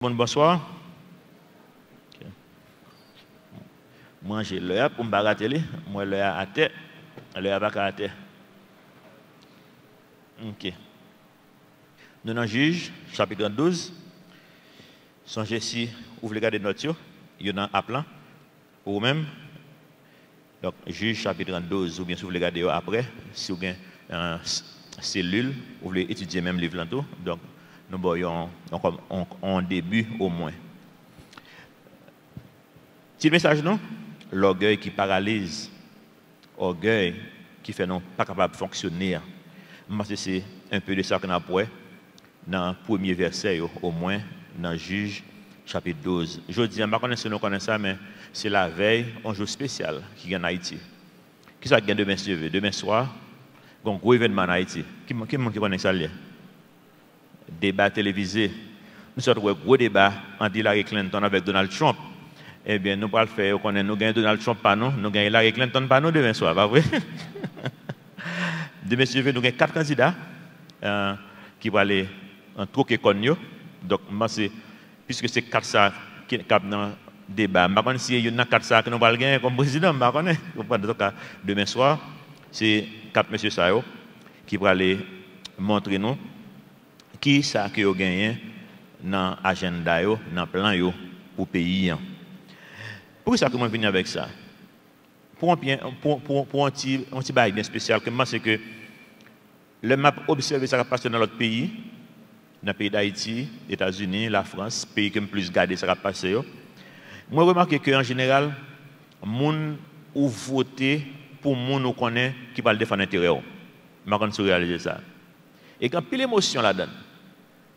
Bonsoir. Okay. Moi, j'ai l'heure pour me baratelle. Moi, l'heure à terre. L'heure pas à terre. Ok. Nous dans Juge, chapitre 12. Songez si vous voulez regarder notre il y en a à plan. Ou même. Donc, Juge, chapitre 12, ou bien si vous voulez regarder après, si vous avez une cellule, vous voulez étudier même le livre là tout. Donc, nous voyons en début au moins. Petit message, non? L'orgueil qui paralyse, orgueil qui fait non pas capable de fonctionner. C'est un peu de ça qu'on a pour dans le premier verset, au moins, dans Juge, chapitre 12. Je dis, je ne sais pas si nous connaissons ça, mais c'est la veille, un jour spécial qui est en Haïti. Qui ça gagne demain, si demain soir? Il y a un gros événement en Haïti. Qui connaît ça? Débat télévisé. Nous avons un gros débat entre Hillary Clinton avec Donald Trump. Eh bien, nous allons faire, nous gagnons Donald Trump par nous, nous gagnons Hillary Clinton par nous demain soir, pas vrai? Demain soir, nous avons 4 candidats qui vont aller en troquer con nous. Donc, puisque c'est 4 ça qui sont dans le débat, je ne sais pas si il y a 4 ça que nous allons gagner comme président, je ne sais pas. Donc, demain soir, c'est 4 messieurs Sayo qui vont aller montrer nous qui ça que vous gagné dans l'agenda, dans le plan pour le pays. Pourquoi ça que je viens avec ça? Pour un petit bail bien spécial, c'est que le map observé ça va passer dans l'autre pays, dans le pays d'Haïti, les États-Unis, la France, pays qui me plus gardé ça va passer. Moi, je remarque qu'en général, les gens ont voté pour les gens qui connaissent qui va défendre l'intérêt. Je ne sais pas réaliser ça. Et quand il y a l'émotion là-dedans,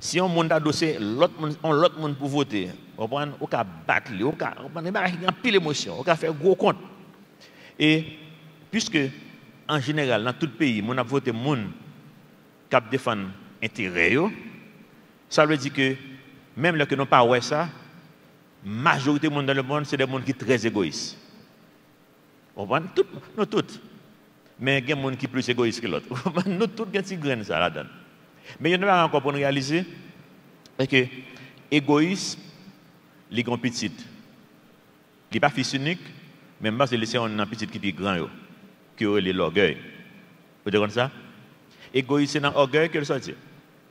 si on a dossé l'autre monde pour voter, on va battre, on va pile d'émotion, on va faire gros compte. Et puisque, en général, dans tout le pays, on a voté les gens qui défendent l'intérêt, ça veut dire que même là que nous pas ouais ça, la majorité des gens dans le monde, c'est des gens qui sont très égoïstes. On va nous tous. Mais il y a des gens qui sont plus égoïstes que l'autre. Nous tous, il y a des graines ça là-dedans. Mais il y en a encore pour nous réaliser que l'égoïsme, les grands petits, il n'est pas fils unique, mais c'est laisser un petit qui est grand, qui est l'orgueil. Vous comprenez ça? Égoïsme, c'est dans l'orgueil que le sortir.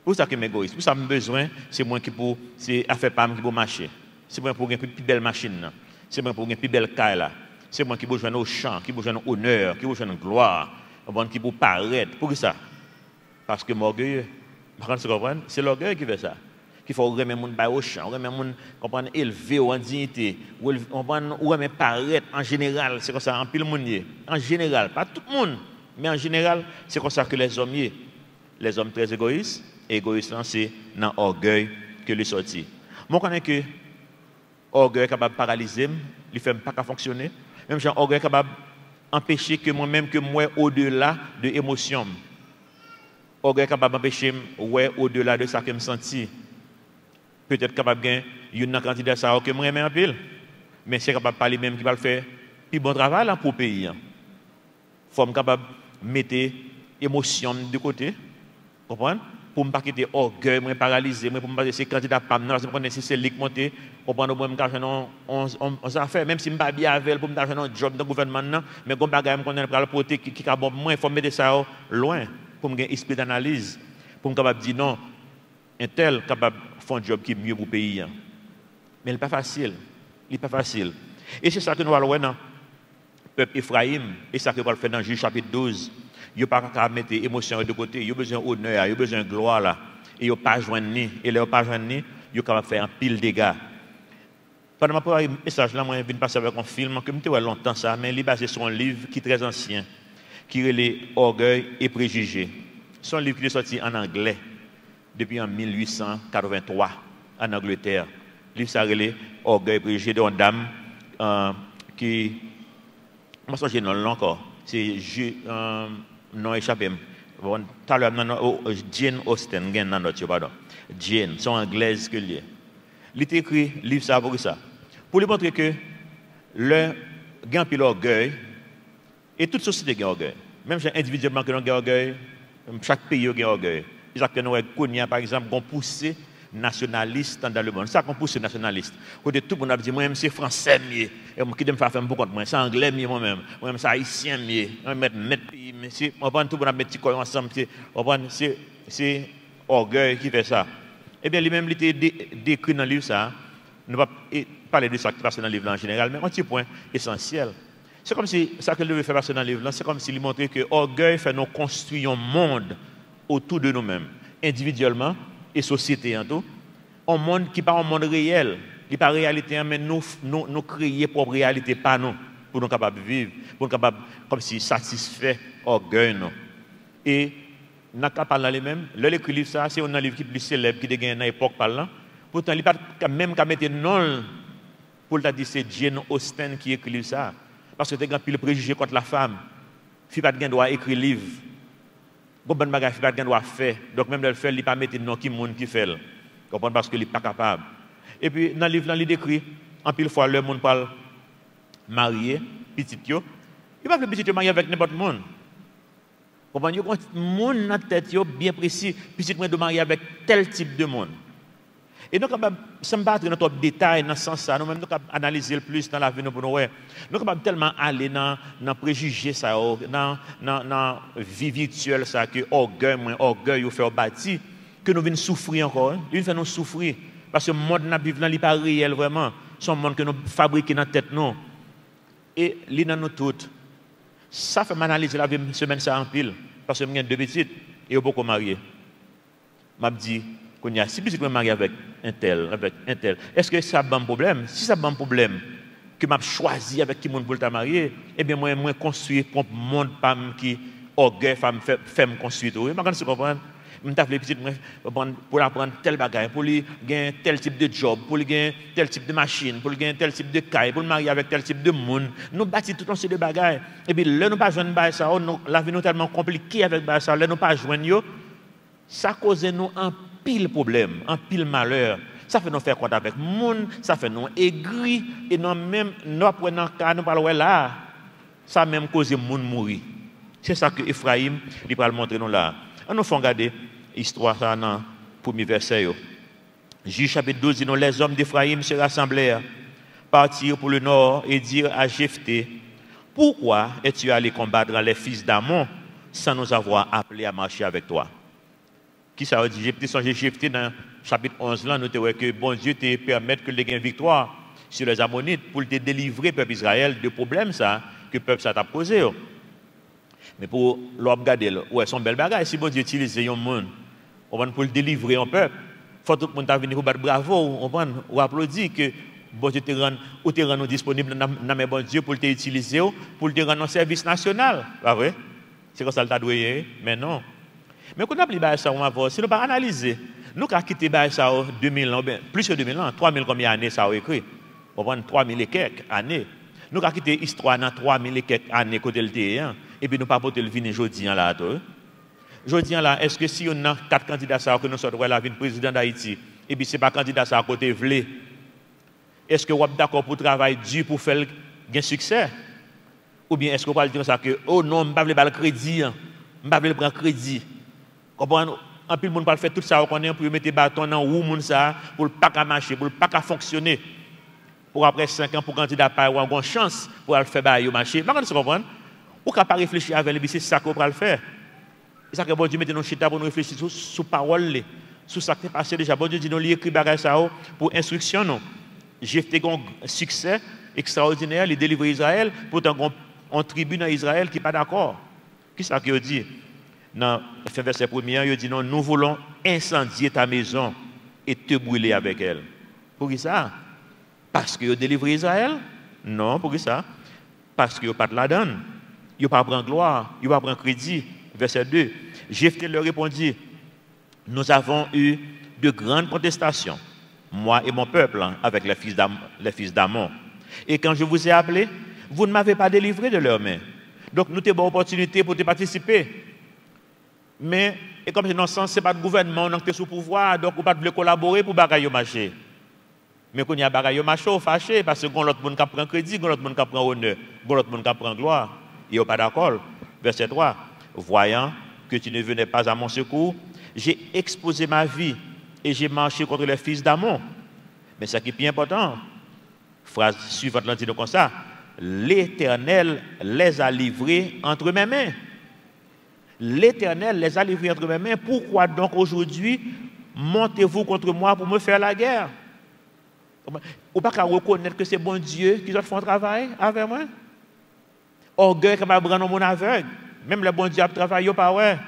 Pour ça que je suis égoïste. Pour ça que j'ai besoin, c'est moi qui pour faire pas qui pour marcher. C'est moi pour une plus belle machine. C'est moi pour une plus belle caille. C'est moi qui pour jouer au champ, qui pour jouer au honneur, qui pour jouer en gloire, qui pour paraître. Pour ça? Parce que je suis orgueilleux. C'est l'orgueil qui fait ça. Qu'il faut remettre les gens au champ, remettre les gens élever en dignité, ou remettre paraître en général. C'est comme ça, en pile monde. En général, pas tout le monde, mais en général, c'est comme ça que les hommes y. Les hommes très égoïstes, égoïstes, c'est dans l'orgueil que les sortis. Moi, je connais que l'orgueil est capable de paralyser, il ne fait pas fonctionner. Même si l'orgueil est capable d'empêcher que moi-même, que moi, au-delà de l'émotion. L'orgueil est capable d'empêcher ouais au-delà de ça que je me sens. Peut-être capable de gagner une quantité de ça que moi j'aime en pile. Mais c'est capable de parler même qui va le faire plus bon travail là, pour le pays. Il faut être capable de mettre l'émotion de côté. Comprenez? Pour ne pas quitter l'orgueil, me paralyser, pour ne pas laisser candidat pas non, si c'est lui qui monte, pour prendre moi on ça fait même si je ne pas bien avec pour me faire un job dans le gouvernement, mais comme bagaille me connaît pour le porter qui bon moi il faut mettre ça loin pour me gagner esprit d'analyse, pour me capable dire non, un tel capable de faire un job qui est mieux pour le pays. Mais il n'est pas facile. Il n'est pas facile. Et c'est ça que nous allons voir dans le peuple Ephraïm, et ça que nous allons faire dans Juge chapitre 12. Il n'y a pas qu'à mettre l'émotion de côté, il y a besoin d'honneur, il y a besoin de gloire là. Et il n'y a pas joindre ni. Et il n'y a pas joindre ni, il y a capable de faire un pile de dégâts. Pendant ma message là, moi je viens de passer avec un film que je me longtemps ça, mais il est basé sur un livre qui est très ancien, qui est Orgueil et préjugés. C'est un livre qui est sorti en anglais depuis en 1883 en Angleterre. Le livre s'appelle Orgueil et préjugés d'une dame qui, moi je sais non encore, c'est non échappé. Bon, tout à l'heure, Jane Austen, pardon. Jane, c'est anglaise que lié. Il a écrit livre ça pour ça. Pour lui montrer que le gain puis l'orgueil, et toute société a orgueil. Même individuellement que nous avons orgueil, chaque pays a orgueil. C'est ça que nous avons connu, par exemple, qu'on poussé nationalistes dans le monde. Ça qu'on pousse nationaliste. Côté tout le monde a dit, moi-même c'est français mieux. Et moi qui me faire beaucoup de moi, c'est anglais mieux moi-même. Moi-même c'est haïtien mieux. Moi-même mettre pays, mais c'est, on prend tout le monde a mettre petit corps ensemble. C'est orgueil qui fait ça. Eh bien, lui-même, il était décrit dans le livre ça. On ne va pas parler de ça qui passe dans le livre en général, mais un petit point essentiel. C'est comme si, ça que je veux faire passer dans le livre, c'est comme s'il montrait que l'orgueil fait nous construire un monde autour de nous-mêmes, individuellement et société en tout. Un monde qui n'est pas un monde réel, qui n'est pas réalité, mais nous créer propre réalité, pas nous, pour nous capables de vivre, pour nous capables, comme si satisfait l'orgueil. Et, nous avons parlé les mêmes, l'écrit livre, ça, c'est un livre qui est plus célèbre, qui est dans l'époque parlant. Pourtant, il n'y a pas même qu'à mettre non pour dire que c'est Jane Austen qui écrit ça. Parce que tu as un pile préjugé contre la femme. Il n'y a pas de droit écrire livre. Il n'y a pas de droit faire. Donc même le fait, il n'y a pas de mettre non qui monde qui fait. Comprendre parce qu'il n'est pas capable. Et puis dans le livre, il décrit, en pile fois, le monde parle marié, petit yo. Il ne va pas petit yo marié avec n'importe qui. Comprendre, il y a un monde dans la tête bien précis, petit yo doit marier avec tel type de monde. Et donc, ça me bat dans notre détail, dans ce sens-là, nous-mêmes, nous analyser le plus dans la vie, pour nous, nous sommes tellement aller dans le préjugé, dans la vie virtuelle, ça, que orgueil, ou fait bâti, que nous venons souffrir encore. Il fait nous souffrir. Parce que le monde que nous vivons, il n'est pas réel vraiment. C'est un monde que nous fabriquons dans la tête, nous. Et il dans nous toutes. Ça fait m'analyser la vie, semaine, ça en pile. Parce que j'ai deux petites et j'ai beaucoup marié. Je me dis, si je suis marié avec un tel, est-ce que ça a un problème? Si ça a un problème, que je choisi avec qui je veux te marier, eh bien, moi, je construis un monde qui orgueil, fait me construire. Je comprends. Je m'appelle petit pour apprendre tel bagage, pour lui gagner tel type de job, pour lui gagner tel type de machine, pour lui gagner tel type de caille, pour le marier avec tel type de monde. Nous bâtissons tout un ces de bagages. Et puis, là, nous pas joindre ça, la vie est tellement compliquée avec ça, là, nous pas joindre ça cause nous un pile problème, un pile malheur. Ça fait nous faire compte avec le monde, ça fait nous aigris, et nous même, nous apprenons qu'à nous parler là, ça même cause le monde mourir. C'est ça que Ephraim, il va le montrer nous là. Nous faisons regarder l'histoire dans le premier verset. Juge chapitre 12 dit nous, les hommes d'Ephraim se rassemblèrent, partirent pour le nord et dirent à Jephthé, pourquoi es-tu allé combattre les fils d'Amon sans nous avoir appelés à marcher avec toi? Qui ça veut dire? Jephthé dans chapitre 11 là, nous avons que bon Dieu te permette que les gains victoire sur les Ammonites pour te délivrer peuple Israël de problèmes ça que le peuple ça t'a posé. Mais pour regarder, ouais, son bel bagage, si bon Dieu utilise un monde, on va pour le délivrer un peuple, il faut que tout le monde venir pour battre bravo, on va applaudir que bon Dieu te rend disponible dans mes bon Dieu pour t'utiliser, pour te rendre un service national. Pas vrai? C'est comme ça le t'a doué, mais non. Mais quand on a pris ça, on va voir, si nous pas analyser, nous avons quitté ça 2000 ans, plus que 2000 ans, 3000 combien d'années ça a écrit? On va 3000 et quelques années. Nous avons quitté l'histoire dans 3000 et quelques années côté le terrain. Et puis nous pas porter le vin aujourd'hui là. Aujourd'hui là, est-ce que si on a 4 candidats que nous sommes la vie président d'Haïti, et puis c'est pas candidat ça à côté vle, est-ce que vous êtes d'accord pour travailler dur pour faire un succès? Ou bien est-ce que vous parlez dire ça que oh non, je ne vais pas le crédit, je ne vais pas prendre crédit. Comprenez? En plus le monde parle faire tout ça pour mettre bâton dans où monde ça pour le pas marcher, pour le pas fonctionner. Pour après 5 ans pour candidat pas avoir une chance pour le faire bailler au marché. Vous comprenez? Ou qu'à pas réfléchir avec lui, c'est ça qu'on va le faire. C'est ça que bon Dieu mette nos chita pour nous réfléchir sur parole, sur ça qui est passé déjà. Bon Dieu dit nous écrit bagage ça pour instruction non. J'ai fait un succès extraordinaire, il délivre Israël, pourtant on tribu dans Israël qui n'est pas d'accord. Qui ça qu'il dit? Dans le verset 1er, il dit non, nous voulons incendier ta maison et te brûler avec elle. Pour qui ça? Parce que vous délivrez Israël? Non, pour qui ça? Parce que vous pas de la donne. Vous ne pas prendre gloire, vous ne pas prendre crédit. Verset 2. Jephthé leur répondit, nous avons eu de grandes protestations, moi et mon peuple, avec les fils d'Amon. Et quand je vous ai appelé, vous ne m'avez pas délivré de leurs mains. Donc nous avons une bonne opportunité pour te participer. Mais, et comme c'est dans ce sens, ce n'est pas le gouvernement qui est sous pouvoir, donc vous ne pouvez pas collaborer pour bagailler marché. Mais quand il y a bagaille marché, vous fâché parce que l'autre monde qui prend crédit, l'autre monde qui prend honneur, l'autre monde qui prend gloire. Ils sont pas d'accord. Verset 3. Voyant que tu ne venais pas à mon secours, j'ai exposé ma vie et j'ai marché contre les fils d'Amon. Mais ce qui est plus important, phrase suivante, là dit comme ça, l'Éternel les a livrés entre mes mains. L'Éternel les a livrés entre mes mains. Pourquoi donc aujourd'hui montez-vous contre moi pour me faire la guerre? Ou pas qu'à reconnaître que c'est bon Dieu qui doit faire un travail avec moi? Orgueil comme à prendre mon aveugle. Même le bon Dieu a travaillé pas ouais.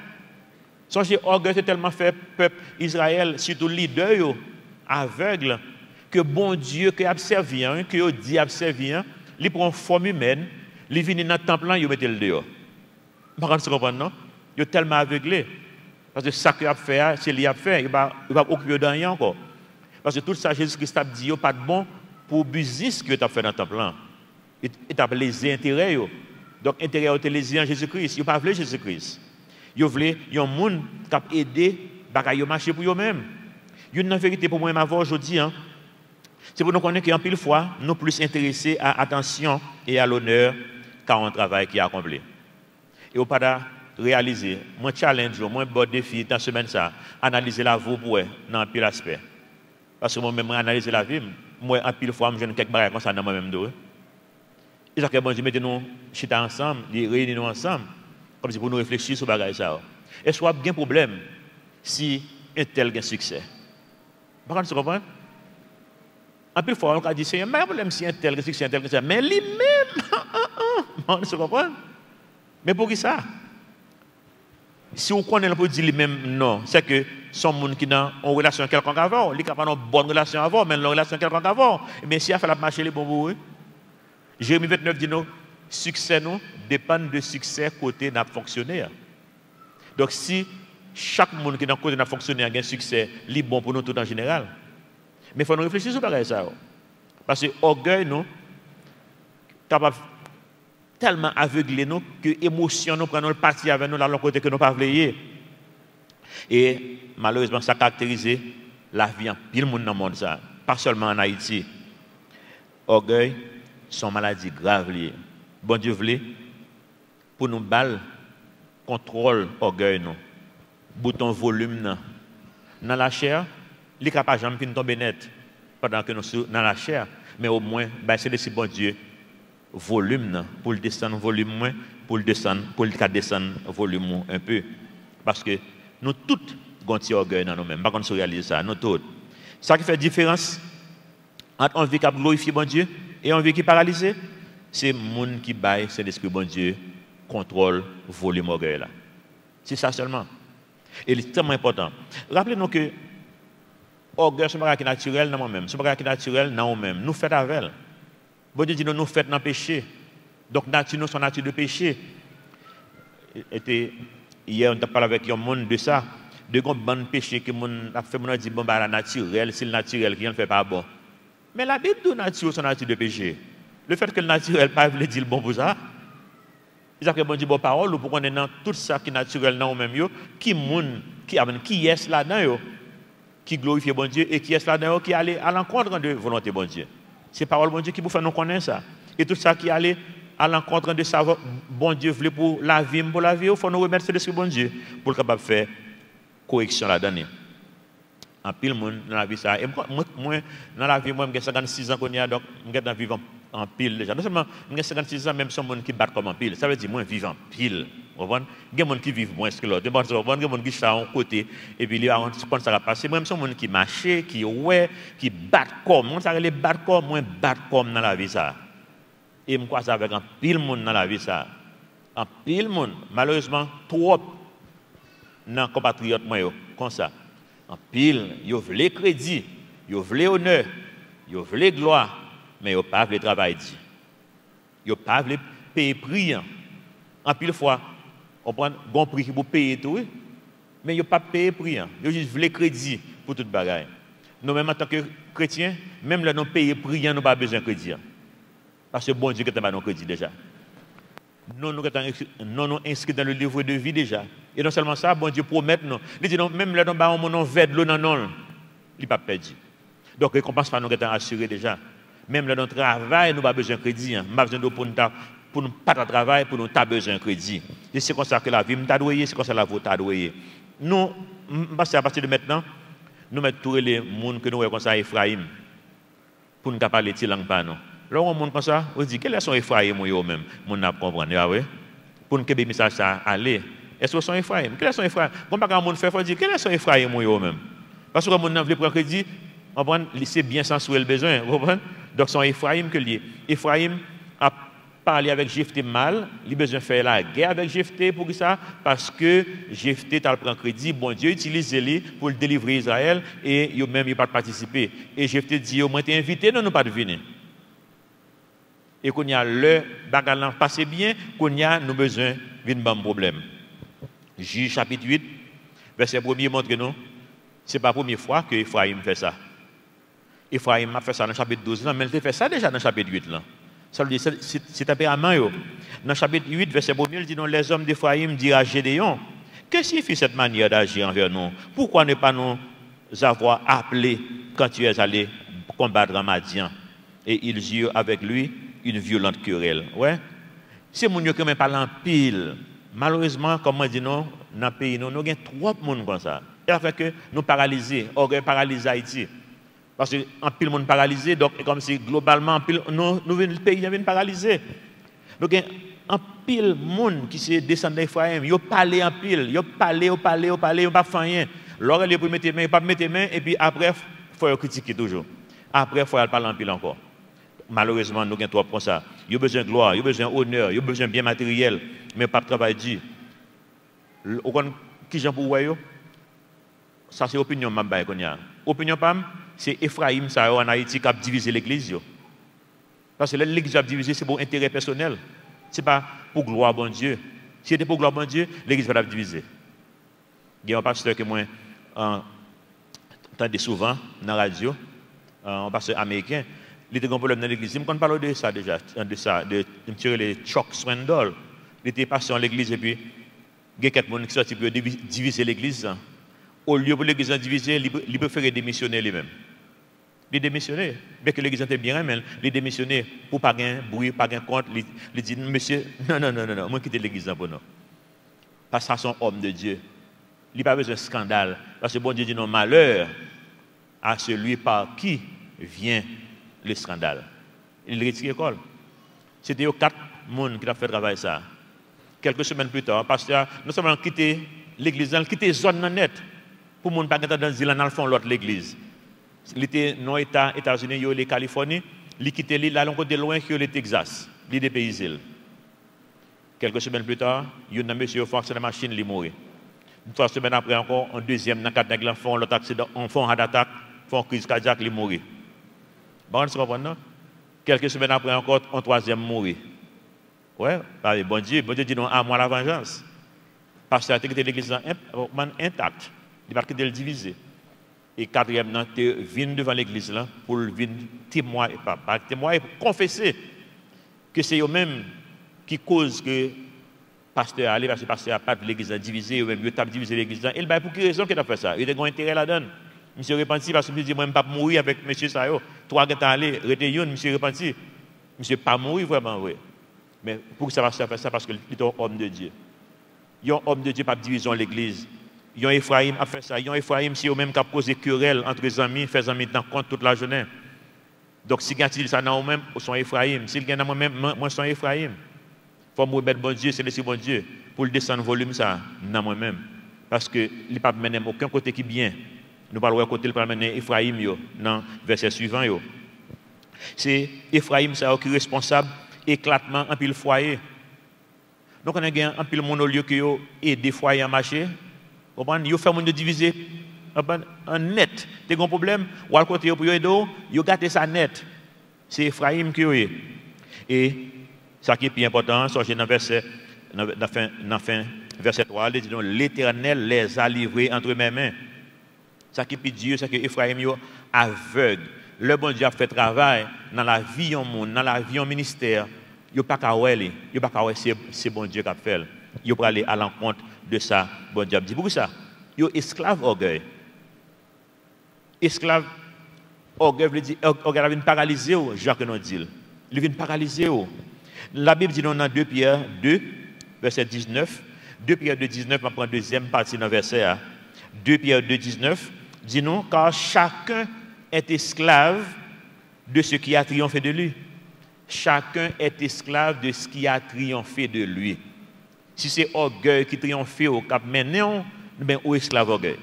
Songez, orgueil c'est tellement fait peuple Israël, surtout leader aveugle, que bon Dieu qui a servi, que dit a servi, il prend forme humaine, il vient dans le temple, il met le dehors. Par contre, vous comprenez, non? Il est tellement aveuglé. Parce que ça qu'il a fait, c'est lui a fait. Il va occuper de rien encore. Parce que tout ça, Jésus-Christ a dit, pas de bon pour le business que tu as fait dans le temple. Il t'a les intérêts. Donc, intérêt est les en Jésus-Christ. Il n'a pas voulu Jésus-Christ. Il voulait un monde qui a aidé à marcher pour eux-mêmes. Une vérité pour moi, aujourd'hui, c'est pour nous connaître qu'en pile fois, nous plus intéressés à l'attention et à l'honneur qu'à un travail qui est accompli. Et au pas réaliser, mon challenge, mon bon défi dans la semaine, ça, analyser la vie pour dans un pile aspect. Parce que moi-même, analyser la vie, moi, en pile fois, je ne quelques bagages comme ça dans moi-même. Et ça, que bon Dieu, mettez-nous chita ensemble, réunissons-nous ensemble, comme si pour nous réfléchir sur les bagages. Et soit bien problème si un tel a succès. Par contre, vous comprenez? En plus, on a dit, c'est un problème si un tel a succès, un tel a succès. Mais lui-même, vous comprenez? Mais pour qui ça? Si vous connaissez, on peut dire lui-même non. C'est que son monde qui a une relation quelconque avant, il a pas une bonne relation avant, mais une relation quelconque avant. Mais si il a fait la marche, les bons pour eux. Jérémie 29 dit non, succès nous dépend de succès côté n'a fonctionné. Donc si chaque monde qui est dans côté n'a fonctionné a un succès, c'est bon pour nous tout en général. Mais il faut nous réfléchir sur ça. Parce que orgueil nous capable tellement aveuglé nous que l'émotion nous prend le parti avec nous dans le côté que nous pas voulu. Et malheureusement ça caractérise la vie en pile monde dans le monde ça, pas seulement en Haïti. Orgueil sont maladies graves liées. Bon Dieu voulait pour nous balle contrôle orgueil nous. Bouton volume dans la chair, il est capable de tomber net pendant que nous sommes dans la chair, mais au moins c'est laisser bon Dieu volume pour le descendre volume moins, pour le descendre volume un peu, parce que nous toutes avons un petit orgueil dans nous-mêmes. Par contre, nous réalisons ça, nous toutes. Ça qui fait la différence entre un vie qui a glorifié bon Dieu et un vie qui est paralysé, c'est le monde qui baille, c'est l'esprit bon Dieu, contrôle volume orgueil là. C'est ça seulement. Et c'est tellement important. Rappelez-nous que l'orgueil, c'est un qui est naturel dans nous-mêmes. C'est un qui est naturel dans nous-mêmes. Nous faisons avec. Bon Dieu dit nous faisons dans le péché. Donc, nature, nous sommes nature de péché. Hier, on a parlé avec un monde de ça. De bon péché que mon a fait, mon a dit bon, la naturel, c'est le naturel qui ne fait pas bon. Mais la Bible dit nature, son nature de péché. Le fait que le naturel pas veut dire bon pour ça. C'est que bon Dieu, bonne parole, pour qu'on ait dans tout ça qui est naturel dans nous-mêmes, qui est là-dedans, qui glorifie bon Dieu et qui est là-dedans, qui allait à l'encontre de volonté bon Dieu. C'est parole bon Dieu qui vous fait nous connaître ça. Et tout ça qui allait à l'encontre de savoir bon Dieu voulait pour la vie, il faut nous remettre sur l'esprit bon Dieu pour capable faire correction là-dedans. En pile monde dans la vie ça. Et moi dans la vie moi j'ai 56 ans qu'on y a donc je suis vivant en pile déjà. Non seulement j'ai 56 ans même son monde qui bat comme en pile. Ça veut dire moi vivant en pile. Vous comprenez? Il y a des gens qui vivent moins que l'autre. Il y a des gens qui sont à un côté et puis ils quand ça va passer. Moi son monde qui marche, qui qui bat comme. Moi ça les bat comme, moi bat comme dans la vie ça. Et me crois ça avec un pile monde dans la vie ça. En pile monde malheureusement trop dans compatriotes moi comme ça. En pile, ils veulent crédit, ils veulent honneur, ils veulent gloire, mais ils ne pas le travail. Ils ne pas payer prix. En pile fois, on prend un prix pour payer tout, mais ils ne pas payer prix. Ils juste veulent crédit pour toute bagaille. Nous-mêmes, en tant que chrétiens, même là, nous payons prix, nous n'avons pas besoin de crédit. Parce que bon Dieu, nous avons crédit déjà. Nous nous inscrits dans le livre de vie déjà. Et non seulement ça, bon Dieu promet nous. Il dit non, même là, nous avons mon vêt de l'eau, non, il n'est pas perdu. Donc, récompense pas nous sommes assurés déjà. Même là, dans le travail, nous n'avons pas besoin de crédit. Nous n'avons pas besoin pour nous pas de travail, pour nous pas besoin de crédit. Et c'est comme ça que la vie m'a doué, c'est comme ça que la vie t'a doué. Nous, à partir de maintenant, nous mettons tous les gens que nous voyons comme ça, Ephraim, pour nous parler de langue pas nous. Là, on monde comme ça, on dit, quels sont Ephraim eux-mêmes? Nous ne comprenons pas, pour nous que le message ça aller. Est-ce que sont Ephraim? Quels sont Ephraim? Quand on monde fait, faut dire, quels sont Ephraim eux-mêmes? Parce que mon veut prendre crédit, c'est bien sans souhait le besoin, vous comprenez? Donc c'est Ephraim que lié. Ephraim a parlé avec Jephthé mal, il a besoin de faire la guerre avec Jephthé pour ça, parce que Jephthé a pris crédit, bon Dieu utilise lui pour délivrer Israël et il même il pas participer. Et Jephthé dit, moi t'es invité, non, nous pas de venir. Et qu'on y a le bagarre passé bien, qu'on y a nous besoin d'un bon problème. Juge chapitre 8, verset 1er montre que non, ce n'est pas la première fois que Ephraim fait ça. Ephraim a fait ça dans le chapitre 12, mais il a fait ça déjà dans le chapitre 8. Là. Ça veut dire c'est tempérament. Dans le chapitre 8, verset 1er, il dit non, les hommes d'Ephraim dirent à Gédéon, que signifie cette manière d'agir envers nous? Pourquoi ne pas nous avoir appelés quand tu es allé combattre Madian? Et ils eurent avec lui une violente querelle. Ouais. C'est mon qui me parle en pile. Malheureusement, comme on dit non, dans le pays, nous avons trop de monde comme ça. Et ça fait que nous paralysés, orgueil paralysé Haïti. Parce qu'en pile monde paralysé, donc comme si globalement, le pays vient paralysé. Donc, en pile monde qui se descend d'Ephraim, ils parlent en pile, ils parlent, ils pas fait rien. L'oreille, ils peuvent mettre main, ils pas mettre main, et puis après, il faut critiquer toujours. Après, il faut parler en pile encore. Malheureusement, nous avons trop comme ça. Ils ont besoin de gloire, ils ont besoin d'honneur, ils ont besoin de bien matériel, mais pas de travail dit. Qui j'en pour vous? Ça, c'est l'opinion de Mamba. L'opinion PAM, c'est Ephraim ça, en Haïti qui a divisé l'église. Parce que l'église a divisé, c'est pour intérêt personnel. Ce n'est pas pour gloire bon Dieu. Si c'était pour gloire bon Dieu, l'église va la diviser. Il y a un pasteur que moi, j'entends souvent dans la radio, un pasteur américain, il était un problème dans l'église. Je parle de ça déjà, de tirer les Chuck Swindoll. Il était pasteur dans l'église et puis il y a quelqu'un qui sorti pour diviser l'église. Au lieu pour l'église diviser, il préférait démissionner lui-même. Il démissionné, bien que l'église était bien, mais il démissionné pour pas de bruit, pas de compte. Il dit, monsieur, non, moi quitter l'église pour nous. Parce que c'est un homme de Dieu. Il n'a pas besoin de scandale. Parce que bon Dieu dit non, malheur à celui par qui vient le scandale. Il retire l'école. C'était 4 personnes qui ont fait travail ça. Quelques semaines plus tard, parce que nous sommes quitté l'église, quitté la zone nette pour ne pas dans le fond l'autre l'église. Il était dans les États-Unis, les Californie, il quitté l'île, là, de loin que le Texas, l'île des pays. Quelques semaines plus tard, il y a un monsieur qui a fait la machine, il est mort. 3 semaines après, encore, un deuxième, dans 4 nègres, font l'autre accident, font un attaque, font crise cardiaque, il est mort. Bon, vous comprenez? Quelques semaines après, encore, un troisième mort. Ouais, bon Dieu dit non, à moi la vengeance. Parce que l'église intacte, il va quitter le diviser. Et quatrième, tu viens devant l'église pour venir témoigner, pas témoigner, pour confesser que c'est eux-mêmes qui causent que le pasteur allait, parce que le pasteur n'a pas de l'église divisée, ou même il a divisé l'église. Et pour quelle raison qu'il a fait ça? Il a un intérêt là-dedans. Monsieur repenti parce que je dis, moi, je ne vais pas mourir avec monsieur Sayo. 3 qui sont allés, monsieur repenti. Monsieur pas mourir vraiment, oui. Mais pour que ça va se faire ça, parce qu'il est un homme de Dieu. Il y a un homme de Dieu pas division l'église. Il y a un Ephraim a fait ça. Il y a un Ephraim, si eux-mêmes qui a causé querelle entre les amis, fait amis dans compte toute la journée. Donc si quelqu'un dit ça dans eux-mêmes, ils sont Ephraim. Si quelqu'un dans moi-même, moi je suis Ephraim. Il faut me remettre bon Dieu, c'est laisser bon Dieu. Pour le descendre volume ça, dans moi-même. Parce que il ne peut pas mener aucun côté qui est bien. Nous parlons côté il peut mener Ephraim dans le verset suivant. C'est Ephraim ça qui est responsable éclatement en pile foyer. Donc on a un pile monde au lieu que et des foyers à marcher. Comprendre, yo fait monde diviser en net. Tu as un problème ou à côté pour yo gâter ça net. C'est Ephraim qui est. Et ça qui est plus important, c'est dans verset dans fin verset 3, il dit l'Éternel les a livrés entre mes mains. Ça qui est plus Dieu, c'est que Ephraim est aveugle. Le bon Dieu a fait travail dans la vie en monde, dans la vie en ministère. Il n'y a pas qu'à c'est bon Dieu qui a fait. Il peut aller à l'encontre de ça, bon Dieu a dit. Pour ça, il y a esclave orgueil. Esclave orgueil veut dire, orgueil vient paralyser, Jacques nous dit. Il vient paralyser. La Bible dit dans 2 Pierre 2, verset 19. 2 Pierre 2, 19, on prend la deuxième partie dans le verset. 2 Pierre 2, 19. Dis non, car chacun est esclave de ce qui a triomphé de lui. Chacun est esclave de ce qui a triomphé de lui. Si c'est orgueil qui triomphe au cap maintenant, ben ou esclave orgueil.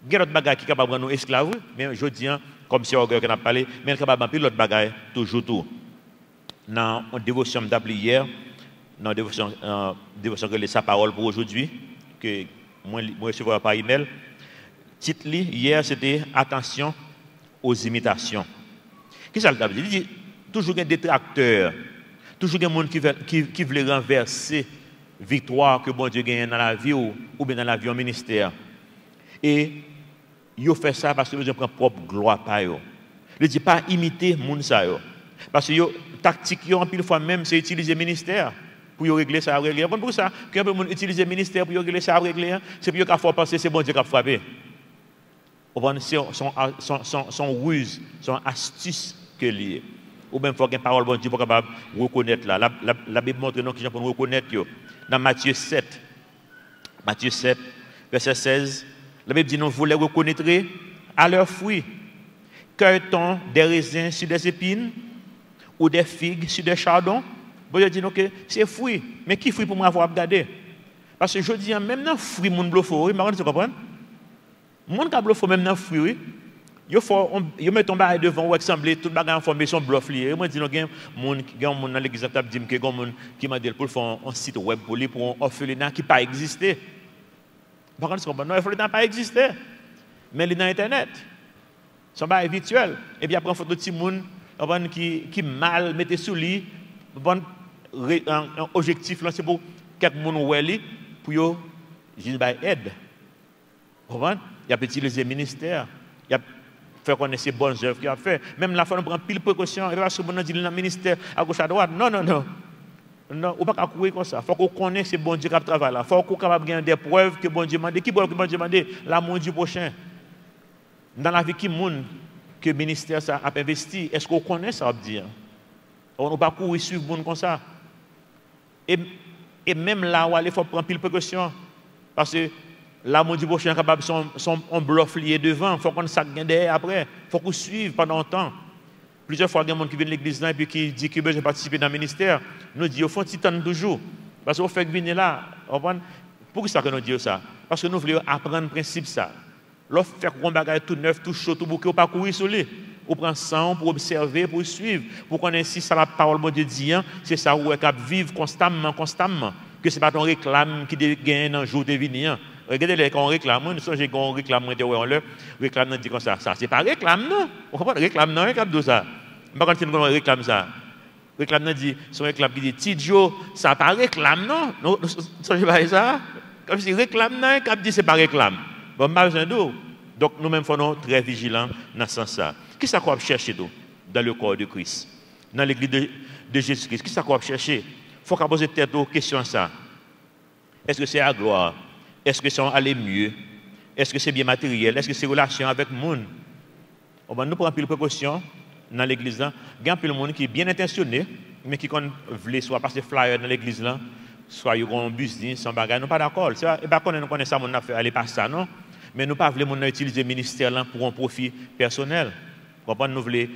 Il y a d'autres bagages qui sont capables de rendre nous esclaves, mais je dis, comme c'est orgueil qu'on a parlé, mais il est capable de faire l'autre bagage toujours tout. Dans une dévotion d'appli hier, dans la dévotion que sa parole pour aujourd'hui, que moi recevoir par email, titre hier c'était attention aux imitations. Qu'est-ce que ça veut dire? Il dit toujours des détracteurs, toujours des gens qui veulent renverser victoire que bon Dieu gagne dans la vie ou bien dans la vie au ministère. Et ils fait ça parce que ils prennent propre gloire par eux. Il dit pas imiter moun ça yo. Parce que yo tactique yo en pile fois même c'est utiliser ministère pour régler ça régler. Pour ça que peu monde utiliser ministère pour régler ça régler, c'est pour qu'il faut penser c'est bon Dieu qui a frappé. Son ruse, son astuce que lié. Ou bien il faut qu'il y ait une parole bon Dieu pour capable reconnaître là. La Bible montre nous qui pour reconnaître yo. Dans Matthieu 7 verset 16, la Bible dit nous vous les reconnaîtrez à leurs fruits. Cueille-t-on des raisins sur des épines ou des figues sur des chardons? Bon Dieu dit nous que c'est fruits, mais qui fruit pour moi avoir regardé? Parce que je dis même dans fruits mon blofo, oui, tu comprends? Mon ka blofo même dans fruits, oui. Yo met tomber devant ou assembler tout bagage en formation son bluff lié. Moi dis nous gain mon dans l'église t'a dit que gon mon qui m'a dit pour faire un site web pour lui pour un orphelinat qui pas existé. Par contre, non, orphelinat n'a pas existé. Mais il est dans internet. Son bail virtuel et puis après on photo petit monde qui mal mettait sous lui bon un objectif là c'est pour quelques monde ouais pour yo juste bail aide. Comprendre? Il y a utiliser ministère, il y a faire connaître ces bonnes œuvres qu'il a fait. Même la fois on prend pile précaution et parce que on dit dans le ministère à gauche à droite. Non, on pas courir comme ça. Faut qu'on connaisse ces bon Dieu qui travaille là. Faut qu'on capable gagner des preuves que bon Dieu demande. Qui bon Dieu demande l'amour du prochain. Dans la vie qui monde que le ministère ça a investi, est-ce qu'on connaît ça dire? On ne peut pas courir suivre monde comme ça. Et même là où il faut prendre pile précaution parce que l'amour du prochain capable son bluff lié devant, faut qu'on ça gagne derrière après, faut qu'on suive pendant longtemps. Plusieurs fois il y a des gens qui viennent à l'église là et puis qui dit que je participer dans le ministère, nous dit au fond titan toujours parce qu'on fait que venir là, pourquoi ça que nous disons ça? Parce que nous voulons apprendre le principe ça. L'offre fait qu'on bagaille tout neuf, tout chaud, tout bouquet, on pas courir sur lui. On prend sang pour observer, pour suivre, pour connaître si ça la parole de Dieu, c'est ça où on est vivre constamment, que c'est pas ton réclame qui gagne un jour de venir. Regardez quand on réclame, nous sommes qu'on réclame, on le réclame dit comme ça c'est pas réclame non. On comprend réclame non, cap de ça. Pas quand on réclame ça. Réclame dit son réclame qui dit Tidjo, ça pas réclame non. Non, ça pas ça. Comme si réclame non, cap dit c'est pas réclame. Bon, donc nous-mêmes sommes très vigilants dans ce sens-là. Qu'est-ce qu'on va chercher dans le corps de Christ? Dans l'église de Jésus-Christ, qu'est-ce qu'on va chercher? Il faut qu'on pose tête aux questions ça. Est-ce que c'est la gloire? Est-ce que c'est aller mieux? Est-ce que c'est bien matériel? Est-ce que c'est relation avec le monde? Nous prenons plus de précautions dans l'église. Il y a plus de monde qui est bien intentionné, mais qui veut soit passer flyer dans l'église, soit ils ont un business, son bagage. Nous ne sommes pas d'accord. Et pas qu'on connaît ça, on a fait aller pas ça, non? Mais nous ne voulons pas utiliser le ministère là pour un profit personnel. Nous voulons.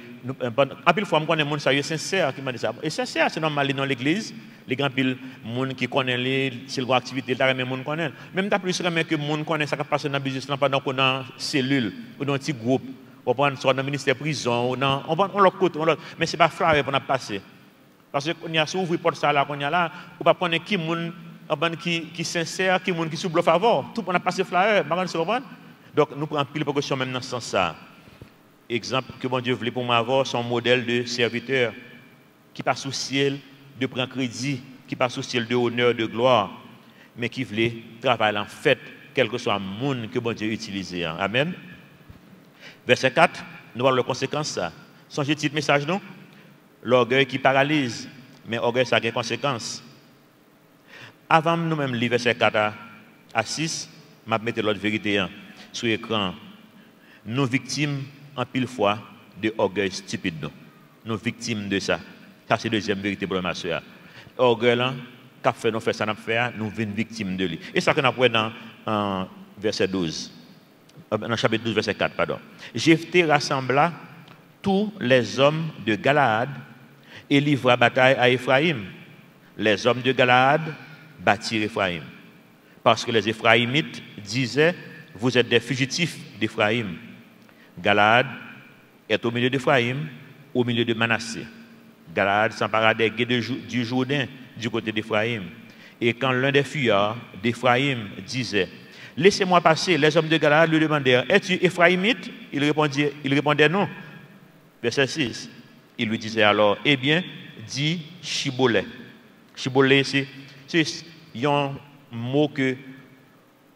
En plus, fois, je connais des gens sincères qui m'ont dit ça. Et sincère, c'est normal dans l'église. Les gens qui connaissent c'est leur activité, les gens qui connaissent. Même plus que les gens connaissent ça qui passe dans le business pendant qu'on est dans une cellule ou dans un petit groupe. On prend soit dans le ministère prison ou dans on l'autre côté, mais ce n'est pas flyer pour nous passer. Parce que quand y a s'ouvrir porte ça là, quand y a là, on va prendre qui monde qui sincère, qui monde qui sous bluff avant. Tout on a passé flyer, donc nous prenons pile de précaution même dans ce sens ça. Exemple que bon Dieu voulait pour moi avoir son modèle de serviteur qui pas soucié de prendre crédit, qui pas soucié de honneur, de gloire, mais qui voulait travailler en fait, quel que soit le monde que bon Dieu utilise. Amen. Verset 4, nous voyons les conséquences ça. Songez petit message non? L'orgueil qui paralyse, mais l'orgueil ça a des conséquences. Avant nous-mêmes lire verset 4 à 6, je vais mettre l'autre vérité sur l'écran. Nous victimes en pile fois de orgueil stupide. Nous victimes de ça. Ça c'est la deuxième vérité pour ma soeur. Orgueil là, qu'a fait nous faire ça, nous sommes victimes de lui. Et ça qu'on a dans verset 12. dans chapitre 12, verset 4, pardon. Jephthé rassembla tous les hommes de Galaad et livra bataille à Éphraïm. Les hommes de Galaad battirent Éphraïm. Parce que les Éphraïmites disaient, vous êtes des fugitifs d'Éphraïm. Galaad est au milieu d'Éphraïm, au milieu de Manassé. Galaad s'empara des gués du Jourdain du côté d'Éphraïm. Et quand l'un des fuyards d'Éphraïm disait, laissez-moi passer, les hommes de Galaad lui demandèrent, es-tu Éphraïmite? Il répondait non. Verset 6. Il lui disait alors, eh bien, dis Chibolet. Chibolet, c'est un mot que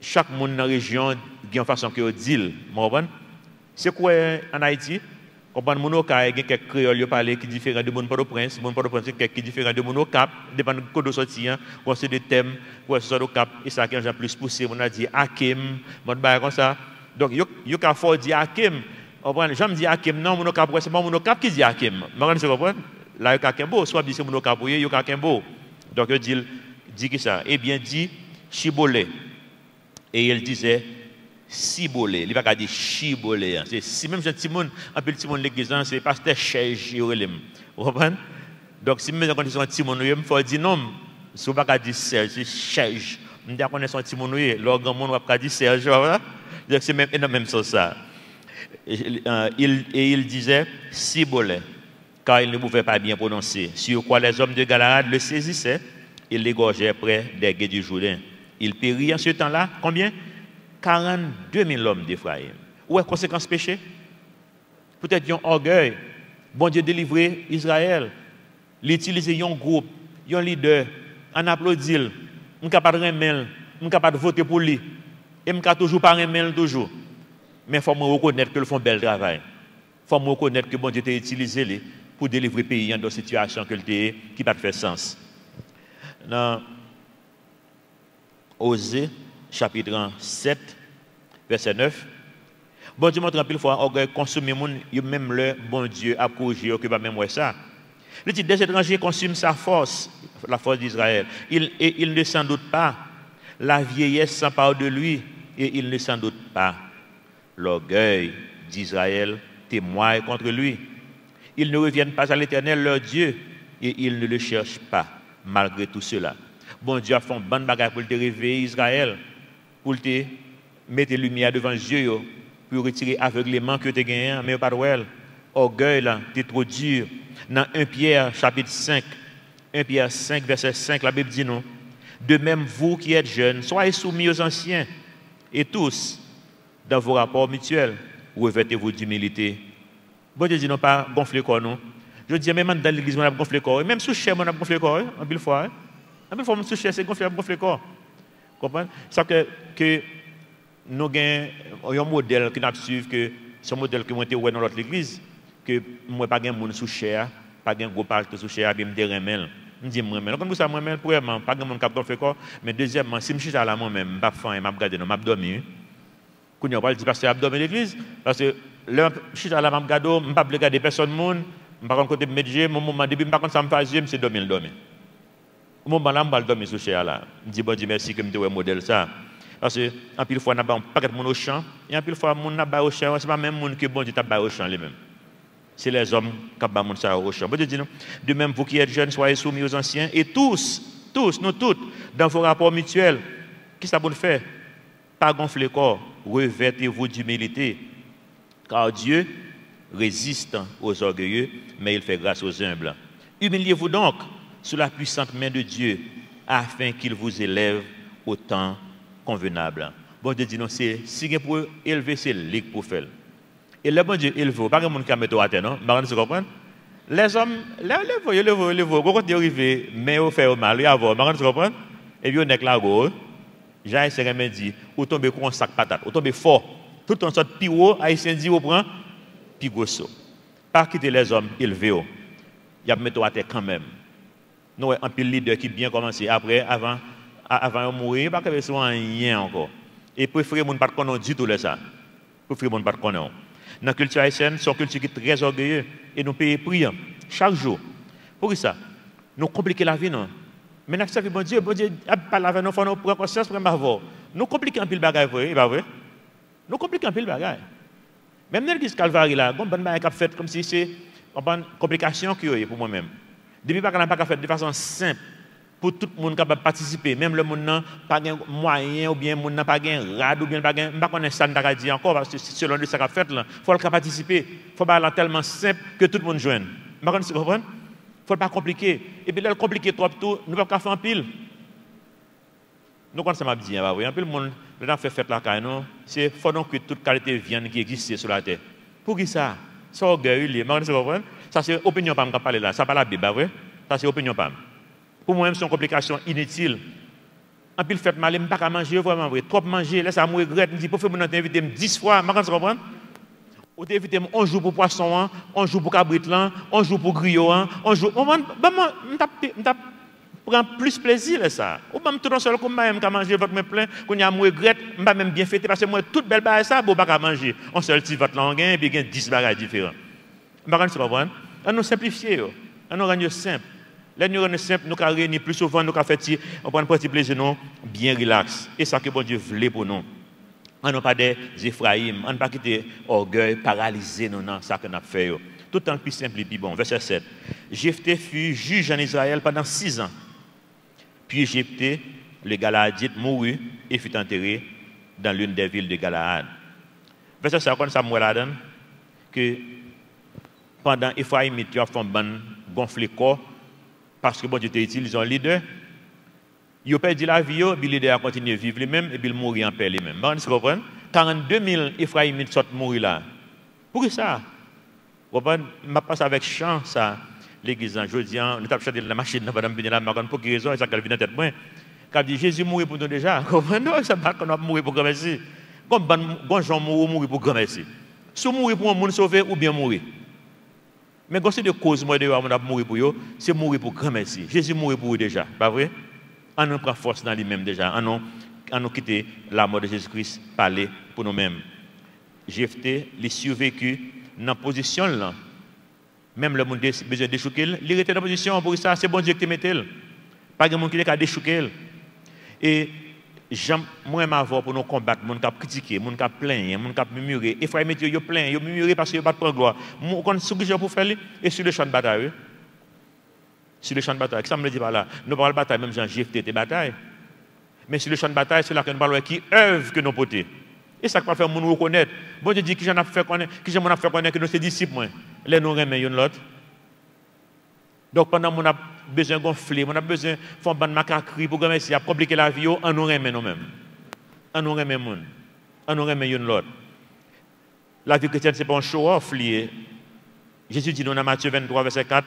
chaque monde dans la région a une façon que dit. C'est quoi en Haïti? On parle de quelques créoles qui différents de mon Port-au-Prince, mon Port-au-Prince qui différent de mon Cap, dépend de quoi de sortir, quoi c'est des thèmes, quoi c'est au Cap, et ça qui a plus poussé, on a dit Hakim, mon bail comme ça. Donc yo ka fort dire Hakim. On prend jamais dit Hakim non, mon Cap c'est pas mon Cap qui dit Hakim. Vous comprenez? Là yo ka Kembo, soit dit c'est mon Cap yo ka Kembo. Donc yo dit que ça, eh bien dit Chibolé. Et il disait Cibolé, il ne va pas dire Chibolé. C'est si même petit monde, un petit monde l'église, c'est pasteur Chège Jérusalem. Vous comprenez? Donc si même quand ils sont petit monde, il faut dire non, si vous ne pas dire Serge, c'est Chège. On dit qu'on est son petit monde, le grand monde va pas dire Serge. Donc c'est même dans même sens ça. Et il disait Cibolé, car il ne pouvait pas bien prononcer. Sur quoi les hommes de Galaad le saisissaient et l'égorgeaient près des gués du Jourdain. Il périt en ce temps-là, combien? 42 000 hommes d'Éphraïm. Où est la conséquence péché? Peut-être un orgueil. Bon Dieu délivré Israël. L'utiliser un groupe, un leader, un applaudit, on est capable de remettre, on est capable de voter pour lui. Et on est toujours pas remettre toujours. Mais il faut me reconnaître que le font bel travail. Il faut me reconnaître que bon Dieu t'a utilisé pour délivrer le pays dans une situation qui n'a pas fait sens. Dans Osée, chapitre 7, verset 9. Bon Dieu montre en pile fois orgueil consommer moun, même le bon Dieu a corrigé que pas même ça. Le dit des étrangers consument sa force, la force d'Israël. Il ne s'en doute pas. La vieillesse s'empare de lui et il ne s'en doute pas. L'orgueil d'Israël témoigne contre lui. Ils ne reviennent pas à l'Éternel leur Dieu et ils ne le cherchent pas malgré tout cela. Bon Dieu a fait une bonne bagarre pour te réveiller Israël, pour te mettre lumière devant les yeux, pour retirer aveuglement que tu as gagné, mais pas de well. Orgueil là, tu es trop dur. Dans 1 Pierre chapitre 5, 1 Pierre 5 verset 5, la Bible dit non. De même vous qui êtes jeunes, soyez soumis aux anciens et tous, dans vos rapports mutuels, revêtez-vous d'humilité. Bon Dieu dit non pas gonfler corps non. Je dis même dans l'église on a gonflé corps, même sous chair on a gonflé corps, en pile fois. En pile fois sous chair c'est gonfler corps. Comprenez? Ça que nous avons un modèle qui nous suivre que ce modèle que moi été dans l'autre église que moi pas gain monde sous chair, pas gain gros parle sous chair, bien me remel. Me dit moi même. Comme ça moi même premièrement pas gain monde qui gonfler corps, mais deuxièmement si me chita là moi même pas faim, m'a regarder non m'a dormir. Qu'on y a pas dit pasteur abdomen l'église parce que le chita là m'a regarder, m'pas regarder personne monde. Je ne sais pas côté médecin, mon moment depuis pas quand ça me fait c'est dormir. Au moment là, je dormir sous chair là. Je dis bon Dieu merci que me te modèle ça. Parce que en pile fois on a pas un paquet de monde au champ et en pile fois on n'a pas au champ, c'est pas même monde que bon Dieu t'a pas au champ lui même. C'est les hommes qui pas monde ça au champ. Bon Dieu dit non. De même vous qui êtes jeunes soyez soumis aux anciens et tous nous toutes dans vos rapports mutuels. Qu'est-ce que ça peut faire? Pas gonfler le corps, revêtez-vous d'humilité. Car Dieu résiste aux orgueilleux, mais il fait grâce aux humbles. Humiliez-vous donc sous la puissante main de Dieu, afin qu'il vous élève au temps convenable. Bon Dieu dit non, c'est si pour élever, c'est ligue pour faire. Et le bon Dieu élevé, pas de monde qui a mis à terre, non? Vous comprenez? Les hommes, les quand ils arrivent, mais ils font mal, ils avons, vous comprenez? Et puis on est là, j'ai essayé de me dire, ou tomber comme un sac patate, ou tomber fort, tout en sorte de haut, Haïtien dit, on prend. Puis grosso. Pas quitter les hommes élevés. Il y a mettre à terre quand même. Nous avons un pile leader qui bien commencé après, avant de mourir, pas que ce soit rien encore. Et préférer mon pas connaître du tout ça. Préférer mon pas connaître. Dans la culture haïtienne, c'est une culture qui est très orgueilleuse et nous payons prix chaque jour. Pour ça, nous compliquons la vie non. Maintenant ça fait bon Dieu, pas la vie, nous faisons prendre conscience pour avoir. Nous compliquons un pile bagaille, pas vrai? Nous compliquons un peu le bagage. Même dans l'église Calvary, là, il y a un bagage qui fait comme si c'est une complication pour moi-même. Depuis que je n'ai pas fait de façon simple, pour tout le monde capable de participer, même le monde n'a pas de moyens, ou bien le monde n'a pas de rad, ou bien pas de... Je ne sais pas si ça n'a dit encore, parce que selon ce qu'on fait, il faut participer. Il faut pas aller tellement simple que tout le monde joigne. Je ne sais pas si vous comprenez. Il ne faut pas compliquer. Et puis là, le compliqué trop tout, nous ne pouvons pas faire en pile. Nous, quand ça m'a dit, un peu le monde, le temps fait fête la caille, c'est faut donc que toute qualité de viande qui existe sur la terre. Pour qui ça? Ça orgueil, je ne sais pas. Ça, c'est opinion pas me parler là. Ça pas la Bible, vrai? Ça, c'est opinion pas. Pour moi-même, c'est une complication inutile. En plus, le fait mal, je ne peux pas manger, vraiment vrai. Trop manger, là, ça me regrette. Je me dis, pour faire mon invité 10 fois, je ne comprends pas. Ou t'inviter un jour pour poisson, un jour pour cabrit, un jour pour griot, un jour. Je prends plus plaisir à ça. Ou même tout seul comme moi, je manger votre me plein, qu'on y a me regrette, je ne même bien fêter parce que moi, toute belle balle ça, je ne peux pas manger. On seul petit votre langue, et puis il y a 10 bagages différents. Je ne comprends pas. On nous simplifier, on nous rendre simple. Là, nous rendons simple, nous réunir plus souvent, nous faire on prend un petit plaisir, bien relax. Et ça que bon Dieu voulait pour nous. On n'a pas des Ephraïm, on n'a pas quitté orgueil, paralysé nous dans ça que nous avons fait. Tout en plus simple et plus bon. Verset 7. Jephthé fut juge en Israël pendant 6 ans. Puis Jephthé, le Galaadite, mourut et fut enterré dans l'une des villes de Galaad. Verset 7, quand ça me donne que pendant Ephraïm, tu as fait un gonfler corps parce que bon Dieu t'a utilisé un leader. Il a perdu la vie, puis le leader a continué à vivre lui-même et puis il mourit en paix lui-même. Vous comprenez? 42 000 Ephraïmites sont morts là. Pourquoi ça? Vous comprenez? Je passe avec chant ça. L'église, je dis, nous avons chanté la machine, madame Bénéla, pour quelle raison, ça vient dans tête. Quand dit Jésus mourit pour nous déjà, comprenez? Ça va qu'on a mourir pour grand merci. Comme Jean mourir pour grand merci. Si mourir pour un monde sauvé ou bien mourir. Mais quand c'est de cause, moi, de mourir pour eux, c'est mourir pour grand merci. Jésus mourit pour eux déjà, pas vrai? On nous prend force dans lui-même déjà. On nous quitte la mort de Jésus-Christ, parler pour nous-mêmes. Jephthé, il survécu dans la position là. Même le monde a besoin de déchouquer. Il était dans la position pour ça, c'est bon Dieu qui te mette. Pas de monde qui a déchouquer. Et moi, je m'avoue pour nous combattre, les gens qui critiquer, les gens qui plaindre, les gens qui murmurer. Et frère, ils plaignent, ils murmurer parce qu'ils ne prennent pas de gloire. Quand ce que j'ai pour faire, et sur le champ de bataille. Sur le champ de bataille. Qu'est-ce que ça me dit par là? Nous parlons de bataille, même Jean Jephthé était bataille. Mais sur le champ de bataille, c'est là que nous parlons qui œuvre que nous portons. Et ça va faire nous reconnaître. Bon Dieu dit que j'en ai fait connaître, que j'en ai fait connaître que nous sommes disciples. Les nous remettons l'autre. Donc pendant qu'on a besoin de gonfler, on a besoin de faire une macaquerie pour que à compliquer la vie, on nous remet nous-mêmes. On nous remet monde. On nous remet l'autre. La vie chrétienne, ce n'est pas un show-off lié. Jésus dit dans Matthieu 23, verset 4,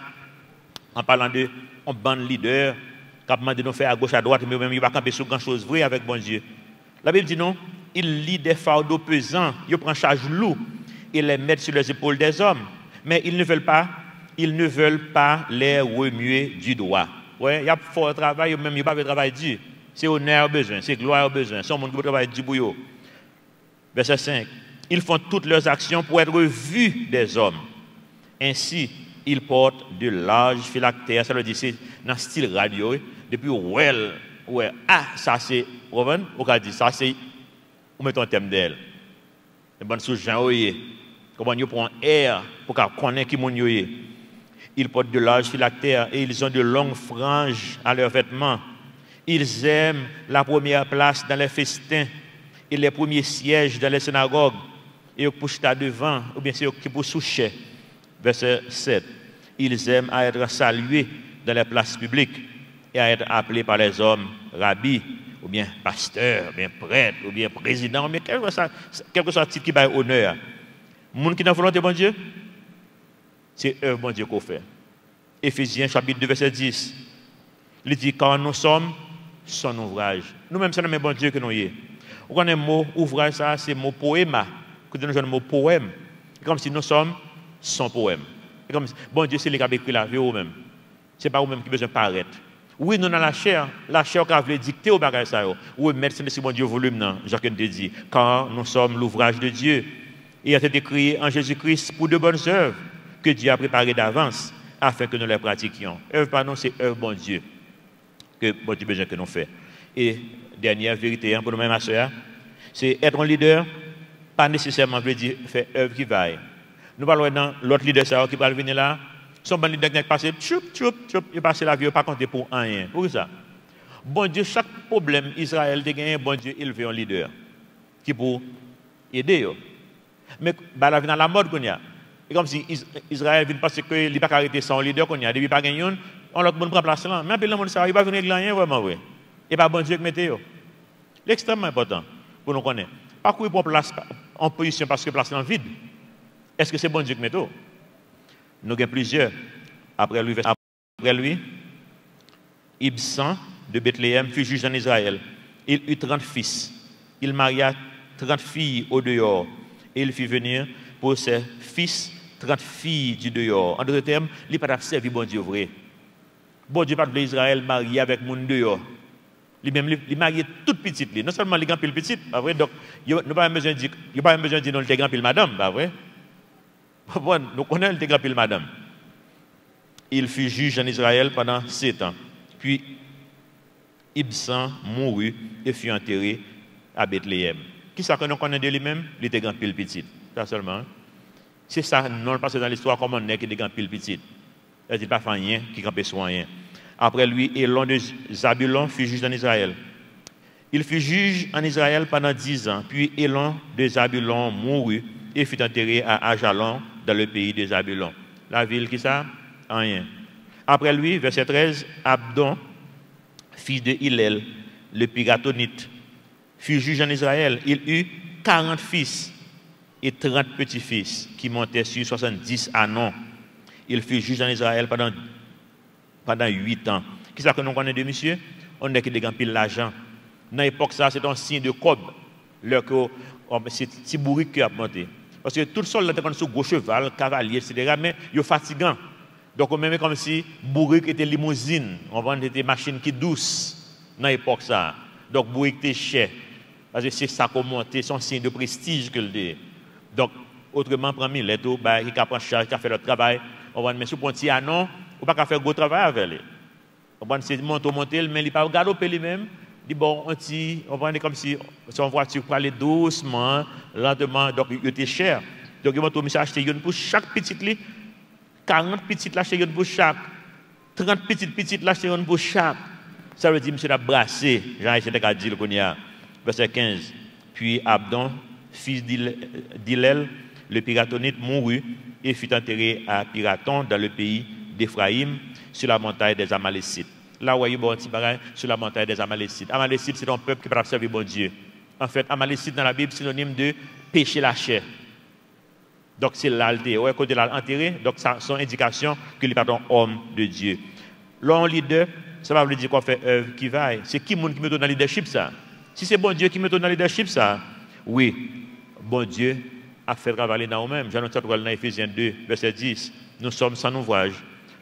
en parlant de un bon leader, qui a demandé de nous faire à gauche, à droite, mais même il va camper sur grand-chose vrai avec bon Dieu. La Bible dit non, il lit des fardeaux pesants, il prend charge lourd, et les met sur les épaules des hommes. Mais ils ne veulent pas les remuer du doigt. Ouais, il y a fort travail, même il n'y a pas de travail dur. C'est honneur besoin, c'est gloire besoin, c'est un monde qui travaille dur pour eux. Verset 5. Ils font toutes leurs actions pour être vus des hommes. Ainsi, ils portent de larges phylactères, ça veut dire c'est dans le style radio, depuis ça c'est, on va dire, ça c'est, on met un thème d'elle. Les bonnes sous Jean Oye, comment ils prennent air pour qu'on connaisse qui mon yoye. Ils portent de larges phylactères et ils ont de longues franges à leurs vêtements. Ils aiment la première place dans les festins et les premiers sièges dans les synagogues. Et ils poussent à devant, ou bien c'est eux qui poussent souchet. Verset 7. Ils aiment à être salués dans les places publiques et à être appelés par les hommes rabbi, ou bien pasteur, ou bien prêtre, ou bien président, ou bien quel que soit le titre qui va honneur. Les gens qui ont la volonté de bon Dieu, c'est eux, bon Dieu, qu'on fait. Éphésiens chapitre 2, verset 10. Il dit, quand nous sommes son ouvrage. Nous-mêmes, c'est le bon Dieu que nous y est. Vous connaissez le mot ouvrage, ça, c'est le mot poème. Quand nous avons le mot poème, c'est comme si nous sommes son poème. C'est comme si, bon Dieu, c'est lui qui a écrit la vie vous-même. Ce n'est pas vous-même qui besoin de paraître. Oui, nous dans la chair qui a voulu dicter au bagage ça. Oui, merci, c'est bon Dieu volume, non, Jacques te dit, car nous sommes l'ouvrage de Dieu. Et il a été écrit en Jésus-Christ pour de bonnes œuvres que Dieu a préparées d'avance afin que nous les pratiquions. Œuvre par nous, c'est œuvre bon Dieu que bon Dieu besoin que nous fassions. Et dernière vérité pour nous-mêmes, ma soeur, c'est être un leader, pas nécessairement veut dire faire œuvre qui vaille. Nous parlons dans l'autre leader qui va venir là. Son bon leader qui passe, il passe la vie, il pas compter pour rien. Pour ça. Bon Dieu, chaque problème Israël a gagné, bon Dieu, il veut un leader qui pour aider. Mais bah, la vie dans la mode qu'on y a. C'est comme si Israël vient parce qu'il n'a pas arrêté son leader qu'on y a. Depuis pas gagné, on l'a prend place là. Mais le monde ça, il va venir rien vraiment vrai. Et pas bon Dieu qui mettez. C'est extrêmement important pour nous connaître. Pas courir pour place en position parce que place est vide. Est-ce que c'est bon Dieu qui mettez? Nous avons plusieurs. Après lui, Ibsan de Bethléem fut juge en Israël. Il eut 30 fils. Il maria 30 filles au dehors. Et il fit venir pour ses fils 30 filles du dehors. En d'autres termes, il n'a pas servi bon Dieu vrai. Bon Dieu pas de Israël marié avec mon dehors. Il marié toute petite. Non seulement les grands pile petite, pas vrai? Donc, il n'y a pas besoin de dire non, il grand pile madame, pas vrai? Bon, nous connaissons le grand pile madame. Il fut juge en Israël pendant 7 ans. Puis, Ibsan mourut et fut enterré à Bethléem. Qui ça que nous connaissons de lui-même? Il était grand pile petite. Ça seulement. C'est ça, non, parce que dans l'histoire, comme on est, qu'il était grand pile petite. Il n'a pas fait rien, qui campait sur rien. Après lui, Élon de Zabulon fut juge en Israël. Il fut juge en Israël pendant 10 ans. Puis Élon de Zabulon mourut et fut enterré à Ajalon, dans le pays de Zabulon. La ville qui ça? Rien. Après lui, verset 13, Abdon, fils de Hillel, le Piratonite, fut juge en Israël. Il eut 40 fils et 30 petits-fils qui montaient sur 70 anons. Il fut juge en Israël pendant 8 ans. Qui ça que nous connaissons de monsieur? On est qui dégagne pile l'argent. Dans l'époque, ça, c'est un signe de cob. C'est petit bourrique qui a monté. Parce que tout seul, là, tu sur gros cheval, cavalier, etc. Mais il est fatigant. Donc, même comme si bourrique était limousine. On vend des machines qui douces dans l'époque, ça. Donc, bourrique était cher. Parce que c'est ça qu'on monte, c'est un signe de prestige que le dit. Donc, autrement, prend mille lettres, qui prend charge, qui a fait le travail. On va mettre sur un petit anon, on ne peut pas faire gros travail avec lui. On va monter, mais il ne peut pas regarder lui-même. Il dit bon, on va comme si son voiture pour aller doucement, lentement, donc il était cher. Donc il m'a acheté une pour chaque petite lit, 40 petites l'acheter une pour chaque, 30 petites l'acheter une pour chaque. Ça veut dire monsieur a brassé, Jean-Étienne a dit qu'on y a, verset 15. Puis Abdon, fils d'Hillel, le Piratonite, mourut et fut enterré à Piraton dans le pays d'Éphraïm, sur la montagne des Amalécites. Là où il y a un petit bagage sur la montagne des Amalécites. Amalécites, c'est un peuple qui peut servir bon Dieu. En fait, Amalécites dans la Bible, c'est synonyme de pécher la chair. Donc, c'est l'alté. Ouais, côté là, enterré. Donc, ça, c'est une indication que il n'est pas un homme de Dieu. L'homme leader, ça va veut dire qu'on fait œuvre qui vaille. C'est qui monde qui me donne dans le leadership, ça? Si c'est bon Dieu qui me donne dans le leadership, ça? Oui, bon Dieu a fait travailler dans nous-mêmes. Jean 4, dans Éphésiens 2, verset 10. Nous sommes sans ouvrage.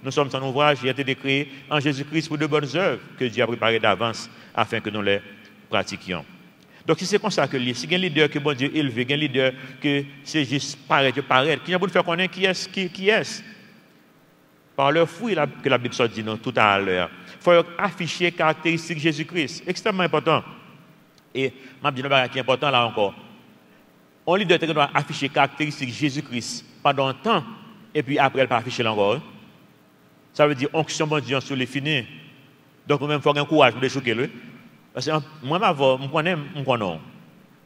Nous sommes sans ouvrage qui a été créé en Jésus-Christ pour de bonnes œuvres que Dieu a préparées d'avance afin que nous les pratiquions. Donc, si c'est comme ça que si il y a un leader que bon Dieu élevé, il y a un leader que c'est juste paraître, qui a pour faire connaître qui est. Par leur fruit que la Bible dit nous tout à l'heure. Il faut afficher les caractéristiques de Jésus-Christ. Extrêmement important. Et je dis un qui est important là encore. Un leader doit afficher les caractéristiques de Jésus-Christ pendant un temps et puis après, elle ne pas afficher encore. Ça veut dire onction bon Dieu sur les finis. Donc, même il faut avoir un courage pour choquer lui. Parce que moi, je connais.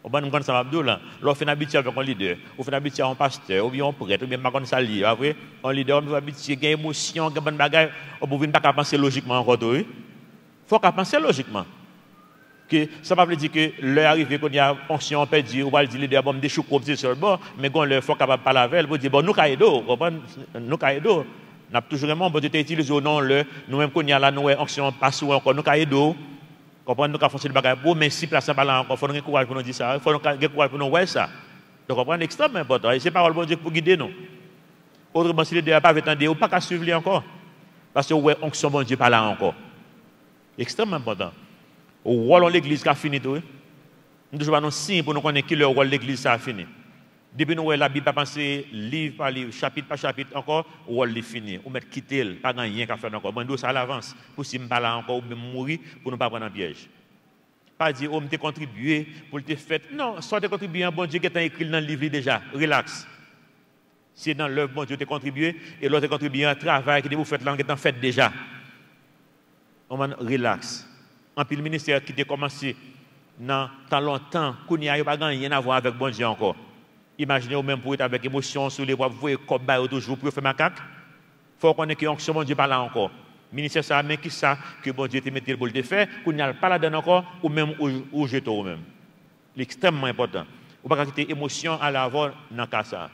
On va ça là. Lorsqu'on fait habitué avec un leader, on fait habitué à un pasteur, ou bien un prêtre, ou bien un salier. Après, un leader, on fait habitué à une émotion, à une bagaille. On ne peut pas penser logiquement encore. Il faut penser logiquement. Que ça ne veut pas dire que l'heure arrive qu'on y a fonction perdue, ou va dire leader, bon, me déchoucrer sur le bord, mais quand il faut capable de parler avec elle, pour dire, bon, nous, caïdo, nous, caïdo. Nous avons toujours vraiment utilisé au nom le nous-mêmes qu'on y a là, nous avons passe ou encore nous caïdo. Comprenez, nous avons fait des bagages pour, mais si place pas là encore, il faut nous courage pour nous dire ça, il faut nous courage pour nous voir ça. Donc, comprenez, extrêmement important. Et c'est parole de Dieu pour guider nous. Autrement, si les deux n'ont pas attendu, ou pas qu'à suivre encore. Parce que ouais, onction bon Dieu pas là encore. Extrêmement important. Au rôle de l'église qui a fini tout. Nous devons nous signe pour nous connaître qui le rôle de l'église a fini. Depuis nous, la Bible a pensé livre par livre, chapitre par chapitre, encore, ou rôle est fini. Ou mettre quitter, pas rien qu'à faire encore. Bon, ça à l'avance. Pour si je ne pas là encore, ou même mourir, pour ne pas prendre un piège. Pas dire, oh, je contribué pour te faire. Non, soit tu contribué à bon Dieu qui est écrit dans le livre déjà. Relax. C'est dans l'œuvre, bon Dieu, tu contribué, et l'autre contribué à un travail que vous faites là, qui est fait déjà. On va relax. En plus, le ministère qui a commencé dans tant longtemps, qu'on n'y a pas rien à voir avec bon Dieu encore. Imaginez vous même pour être avec émotion sur les voies, vous voyez comme toujours pour faire macaque. Il faut qu'on ait que l'onction bon Dieu pas là encore. Le ministère ça, mais qui ça que bon Dieu te mette pour le faire, qu'on n'y a pas là-dedans encore, ou même ou jeter ou même. C'est extrêmement important. Vous ne pouvez pas quitter émotion à l'avant dans le cas ça.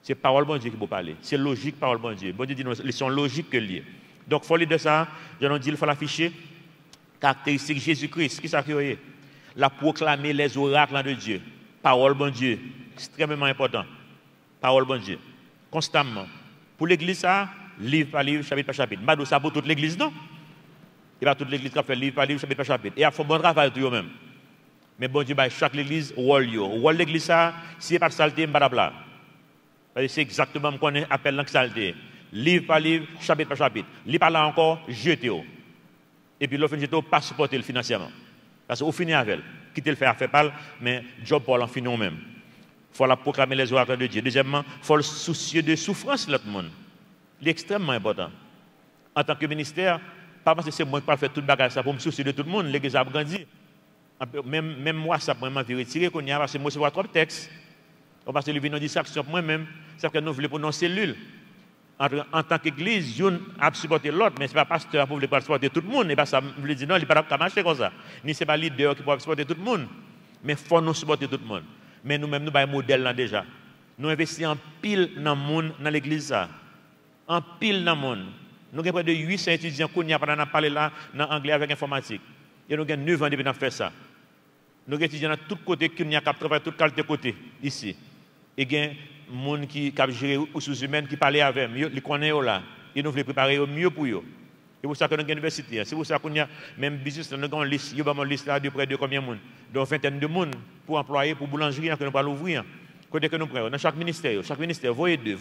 C'est parole bon Dieu qui vous parler. C'est logique, parole bon Dieu. Bon Dieu dit, ils sont logiques que liés. Donc, il faut lire de ça. Je l'ai dit, il faut l'afficher. Caractéristique Jésus-Christ. Qui ça qui est? La proclamer les oracles de Dieu. Parole bon Dieu. Extrêmement important. Parole bon Dieu. Constamment. Pour l'église, ça, livre par livre, chapitre par chapitre. Je ne ça pour toute l'église, non? Il va toute l'église qui fait livre par livre, chapitre par chapitre. Et il faut bon travail tout même. Mais bon Dieu, chaque église, rôle l'église, ça, si il n'y a pas de saleté, je ne vais pas. C'est exactement ce qu'on appelle l'anxiété. Livre par livre, chapitre par chapitre. Livre par là encore, jetez-le. Et puis l'autre jeté, pas supporter le financièrement. Parce qu'au final, avec quitter le faire pas, mais job pour l'en finir même. Il faut la proclamer les oracles de Dieu. Deuxièmement, il faut le soucieux de souffrance de l'autre monde. C'est extrêmement important. En tant que ministère, pas parce que c'est moi qui faire tout le bagage pour me soucier de tout le monde, l'église a grandi. Même moi, ça peut m'enlever retirer, parce que moi, je vois trop de textes. Parce que le vient en distraction pour moi-même, c'est que nous voulons pour nos cellules. En tant qu'église, une a supporté l'autre, mais ce n'est pas pasteur pour supporter tout le monde. Et pas ça, je veux dire, non, il ne peut pas marcher comme ça. Ni ce n'est pas leader qui peut supporter tout le monde. Mais il faut nous supporter tout le monde. Mais nous-mêmes, nous avons un modèle là déjà. Nous investissons en pile dans le monde, dans l'église. En pile dans le monde. Nous avons près de 800 étudiants qui ont parlé là, dans l'anglais avec l'informatique. Et nous avons 9 ans depuis nous faire ça. Nous avons étudiants de tous côtés qui ont travaillé de toutes qualités côtés, ici. Et il y a des gens qui ont géré les ressources humaines qui parlaient avec eux, ils connaissent là. Et nous voulons préparer mieux pour eux. C'est pour ça que nous avons une université. C'est pour ça qu'on a même business, nous avons une liste, nous avons une liste là de près de combien de monde? De vingtaine de monde pour employer, pour boulangerie, que nous allons ouvrir. Côté que nous prenons, dans chaque ministère, voyez deux.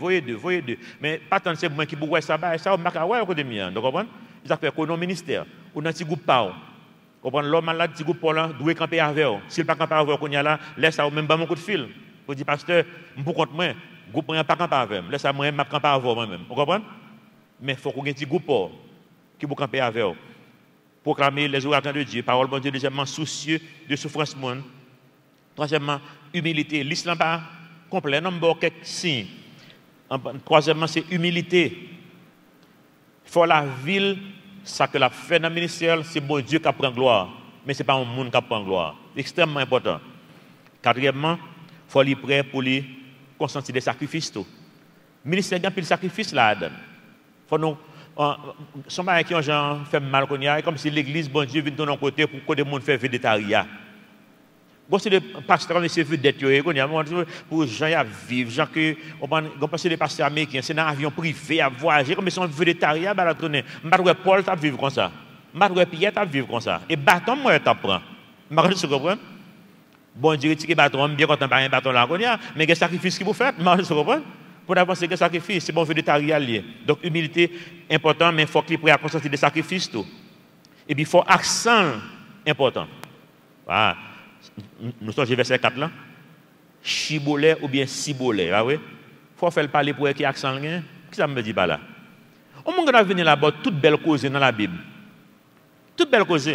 Mais pas tant c'est moi qui vous ça, ça, on m'a dit, ouais, au côté mien. Donc, vous comprenez? Ils ont fait qu'on a un ministère, on a un petit groupe pas. L'homme malade, petit groupe là, doit camper avec eux. S'il ne peut pas camper avec eux, qu'on y a là, laisse ça, même pas mon coup de fil. Pour dire, pasteur, je ne compte moi, le groupe ne peut pas camper avec eux. Laisse ça, moi, je ne camper avec moi-même. Vous comprenez? Mais il faut qu'on ait un petit groupe qui peut camper avec eux. Proclamer les oracles de Dieu, parole de Dieu, deuxièmement, soucieux de souffrance monde. Troisièmement, humilité. L'islam pas complet, non, mais quelques signes. Troisièmement, c'est humilité. Il faut la ville. Ça que la fait dans le ministère, c'est bon Dieu qui prend gloire. Mais ce n'est pas un monde qui prend gloire. C'est extrêmement important. Quatrièmement, il faut être prêt pour lui consentir des sacrifices. Le ministère a pris le sacrifice là-dedans. Il faut nous. Son mari qui ont fait mal, comme si l'église, bon Dieu, vient de notre côté pour que les gens fassent végétariat. Bon, c'est des pasteurs qui sont vedettes, pour les gens à vivre, gens que, on passe des pasteurs américains, c'est dans un avion privé à voyager, comme ils sont végétariens, bah, je ne sais pas Paul t'a vivre comme ça. Je ne sais pas Pierre t'a vivre comme ça. Et bâton, moi, t'apprends. Je ne sais pas. Bon Dieu, retire bâton, bien content par un bâton là, mais quel sacrifice que vous faites, je ne sais pas. Pour avancer, quel sacrifice, c'est bon végétarien lié. Donc, humilité, important, mais il faut qu'il prenne à consentir des sacrifices. Tout. Et puis, il faut accent important. Voilà. Nous sommes au verset 4 là. Chibolet ou bien cibolet. Ah oui? Il faut faire parler pour qui accent là. Qui ça me dit pas là? On va venir là-bas, toute belle cause dans la Bible. Toute belle cause.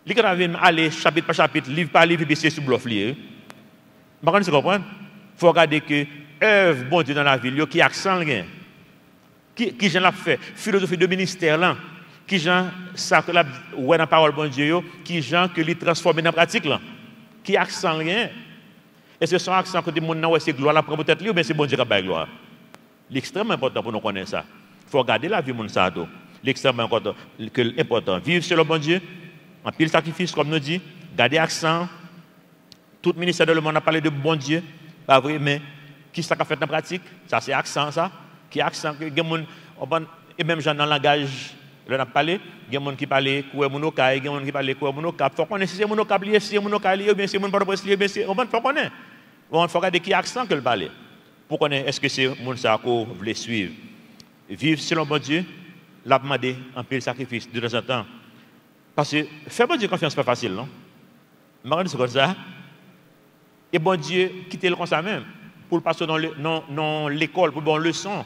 Il va venir aller chapitre par chapitre, livre par livre, et puis c'est sur bluff lié. Vous comprenez? Il faut regarder que œuvre bon Dieu dans la ville, qui accent là. Qui j'en a fait? Philosophie de ministère là. Qui gens ça que la ouais dans la parole bon Dieu qui gens que lui transformer dans la pratique là qui accent rien et ce sont accent que des monde ouais c'est gloire la prend peut-être lui ou bien c'est bon Dieu qui a gloire l'extrêmement important pour nous connaître ça il faut regarder la vie monde ça tout l'extrêmement important que important vivre selon bon Dieu en pile sacrifice comme nous dit garder accent tout ministère de le monde a parlé de bon Dieu pas vrai mais qui ça qu'a fait dans la pratique ça c'est accent ça qui accent que des monde et même dans le langage. Là, on a parlé, il y a des gens qui parlent quoi monokai, il y a des gens qui parlent quoi monocap. Il faut connaître si c'est monocap lié, si c'est monokai lié, ou bien si c'est monocap lié, bien c'est. On faut connaître. Il faut regarder qui accent que le parle. Pour connaître est-ce que c'est mon ça qu'on veut suivre. Vivre selon bon Dieu, l'a demandé un peu de sacrifice de temps en temps. Parce que faire bon Dieu confiance, c'est pas facile, non? c'est comme ça. Et bon Dieu, quittez le comme ça même, pour le passer dans l'école, pour bon leçon.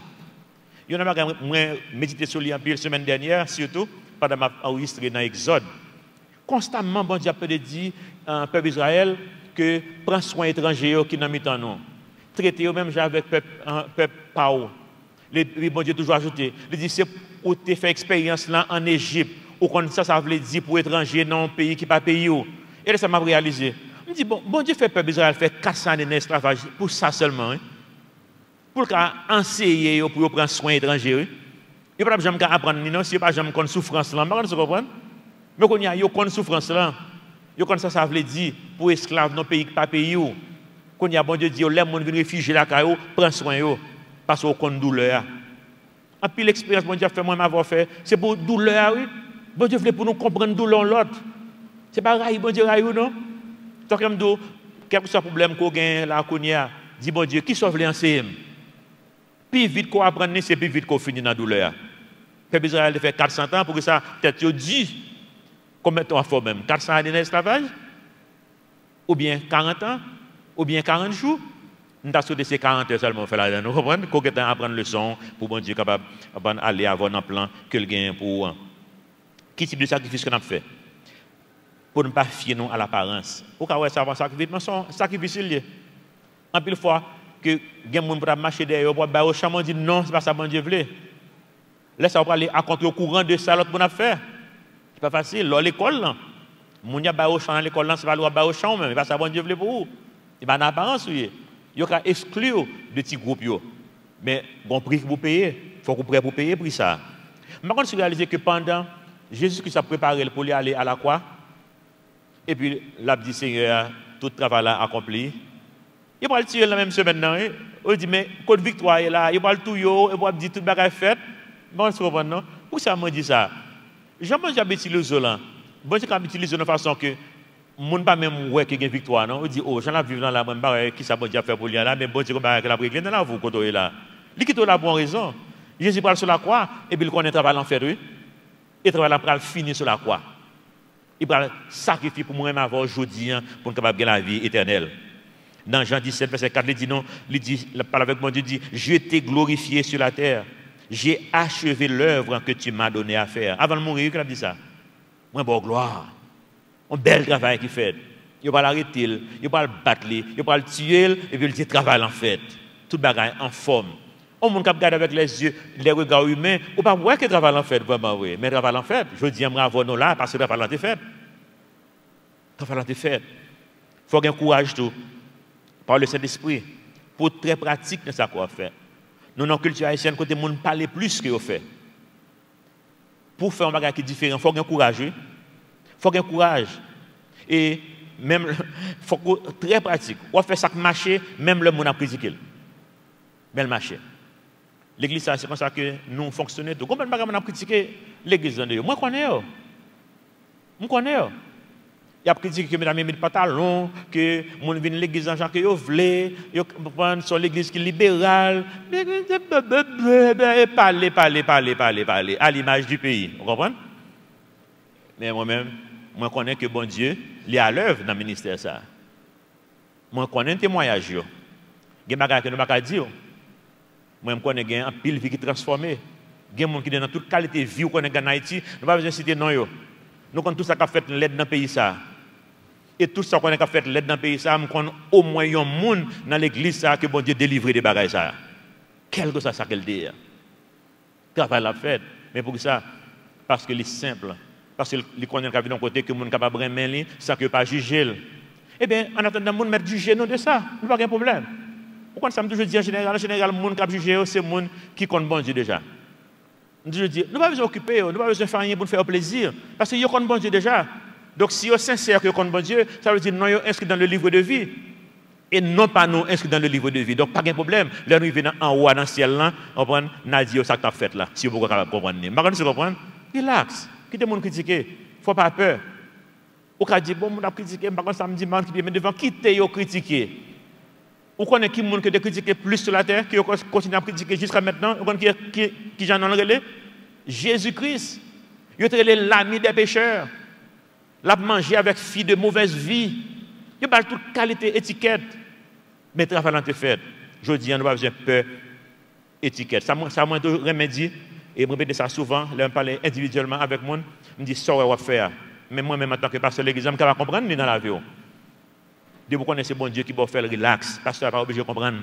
Il y en a qui ont médité sur lui la semaine dernière, surtout, pendant ma enregistré dans l'Exode. Constamment, bon Dieu a dit à peuple Israël que prends soin étrangers qui n'ont mis en nous. Traitez eux même avec peuple Pao. Le bon Dieu toujours ajouté. Il dit c'est où tu fait expérience là en Égypte. Ou quand ça veut dire pour étrangers dans un pays qui n'est pas pays. Et là, ça m'a réalisé. Je me dis, bon Dieu fait peuple Israël faire 400 années d'esclavage pour ça seulement. Hein? Pour enseigner, pour prendre soin étrangers. Il n'y a pas jamais apprendre, non, si il n'y a pas jamais souffrance là. Vous comprenez? Mais quand il y a une souffrance là, ça veut dire pour esclaves dans un pays qui n'est pas pays. Quand il y a bon Dieu dit, les gens viennent réfugier là, prends soin, parce qu'on a douleur. Et puis l'expérience que bon Dieu a fait, moi, m'avoir fait, c'est pour douleur, oui. Bon Dieu voulait pour nous comprendre douleur l'autre. C'est pas raï, bon Dieu raï ou non? Donc, comme dit, quel que soit le problème qu'on gagne là, qu'on y a, dit bon Dieu, qui sauve les enseignements? Plus vite qu'on apprend, c'est plus vite qu'on finit dans la douleur. Le peuple Israël a fait 400 ans pour que ça, peut-être, dit, combien de temps faut même? 400 années d'esclavage? Ou bien 40 ans? Ou bien 40 jours? Nous avons sauté ces 40 heures seulement, nous comprenons qu'on peut apprendre le son pour bon Dieu capable d'aller avoir un plan que le gain pour. Quel type de sacrifice qu'on a fait? Pour ne pas fier nous à l'apparence. Pourquoi ça va sacrifice? Mais son sacrifice lié. En pile fois que les gens pour marcher derrière, pour aller au champ, dit non, c'est pas ça bon Dieu veut. Laisse ça aller à contre le courant de ça l'autre qu'on a fait. C'est pas facile. Dans l'école là, mon y a au champ dans l'école là, c'est pas le au champ même, c'est pas ça bon Dieu veut pour vous. Il va en apparence oui. Il y a exclure de petits groupes yo. Mais bon prix que vous payez, faut que vous prêt pour payer pour ça. Mais quand tu réalises que pendant Jésus qui s'est préparé pour aller à la croix, et puis l'a dit Seigneur, tout le travail là accompli. Il va le tirer la même semaine maintenant. Il dit mais code victoire est là, il va le tout yo, il va dire tout le bagage fait. Bon, tu comprends non? Pour ça m'a dit ça. Jamais j'avais utilisé là. Bon, j'ai utilisé de façon que moun pas même ouais que gagne victoire non. Il dit oh, j'en ai vivre dans la même barre qui ça bon Dieu fait pour lui là, mais bon Dieu comme la réglé dans la vous côté là. Il quitte la bonne raison. Jésus parle sur la croix et puis il connaît travail en fait oui. Et travail là finir sur la croix. Il va sacrifier pour moi-même avoir aujourd'hui pour capable gagner la vie éternelle. Dans Jean 17 verset 4 il dit non, il dit la parole avec moi Dieu dit je t'ai glorifié sur la terre. J'ai achevé l'œuvre que tu m'as donné à faire. Avant de mourir, il a dit ça. Moi bon gloire. Un bel travail qu'il fait. Il va l'arrêter, il va le battre, il va le tuer et puis il dit travail en fait. Tout bagage en forme. On monde qui regarde avec les yeux, les regards humains, ou pas voir que travail en fait vraiment oui, mais travail en fait. Je dis aimerais avoir nous là parce que travail en fait. Travail en fait. Faut avoir courage tout par le Saint-Esprit pour très pratique dans ça qu'on fait. Nous dans culture haïtienne côté monde parler plus que vous fait. Pour faire un bagage qui est différent, faut avoir courage. Il faut avoir courage. Et même, il faut très pratique. On fait ça marcher, même le monde a critiqué. Mais le marché. L'église, c'est comme ça que nous fonctionnons. Combien de bagages on a critiqué l'église? Moi, je connais. Il y a critiqué que mesdames mettent pantalon, que mon viennent l'église en genre que yo vle, yo prendre sur l'église qui est libérale, parler à l'image du pays. Vous comprenez? Mais moi-même, moi connais que bon Dieu, il est à l'œuvre dans le ministère ça. Moi connais un témoignage yo. Gen bagay que nous pas dire. Moi je connais gen un pile vie qui transformé. Gen monde qui dans toute qualité de vie qu'on a en Haïti, nous pas besoin citer non yo. Nous connaissons tout ça qu'a fait l'aide dans le pays ça. Et tout ça qu'on a fait l'aide dans le pays ça, nous connaissons au moins un monde dans l'église ça que bon Dieu délivre des bagages ça. Quel que soit ça qu'elle dit. Travail la fait, mais pour ça parce que c'est simple, parce que les connaît qu'à d'un côté que monde capable remettre ça que pas juger. Eh bien, en attendant monde mettre juger nous de ça, nous pas de problème. Pourquoi ça me toujours dit en général monde qui juger c'est monde qui compte bon Dieu déjà. Je dis, nous ne pouvons pas nous occuper, nous ne pouvons pas faire rien pour nous faire plaisir. Parce que nous connaissons bon Dieu déjà. Donc si vous êtes sincère que vous connaissez bon Dieu, ça veut dire nous sommes inscrits dans le livre de vie. Et non pas nous inscrits dans le livre de vie. Donc pas de problème. Là nous venons en haut dans le ciel, là, on prend Nadia, ça que tu as fait là. Si vous pouvez comprendre. Maintenant, vous comprenez? Relax. Quittez le monde critiquer. Il ne faut pas peur. Vous pouvez dire, bon, on a critiqué, par contre, samedi, mais devant quitter, vous critiquer. Vous connaissez qui monde qui a critiqué plus sur la terre, qui continue à critiquer jusqu'à maintenant? Vous connaissez qui j'en ai relé? Jésus-Christ. Il est l'ami des pécheurs. l'a mangé avec fille de mauvaise vie. Il a toute qualité, étiquette. Mais travail dans tes fêtes. Je dis, on n'a pas besoin de peur, étiquette. Ça m'a remédié. Et je répète ça souvent. Là, je parle individuellement avec moi. Je me dis, ça, on va faire. Mais moi-même, en tant que pasteur de l'église, je ne peux pas comprendre dans la vie. De vous connaissez bon Dieu qui va faire relax. Pasteur n'est pas obligé de comprendre.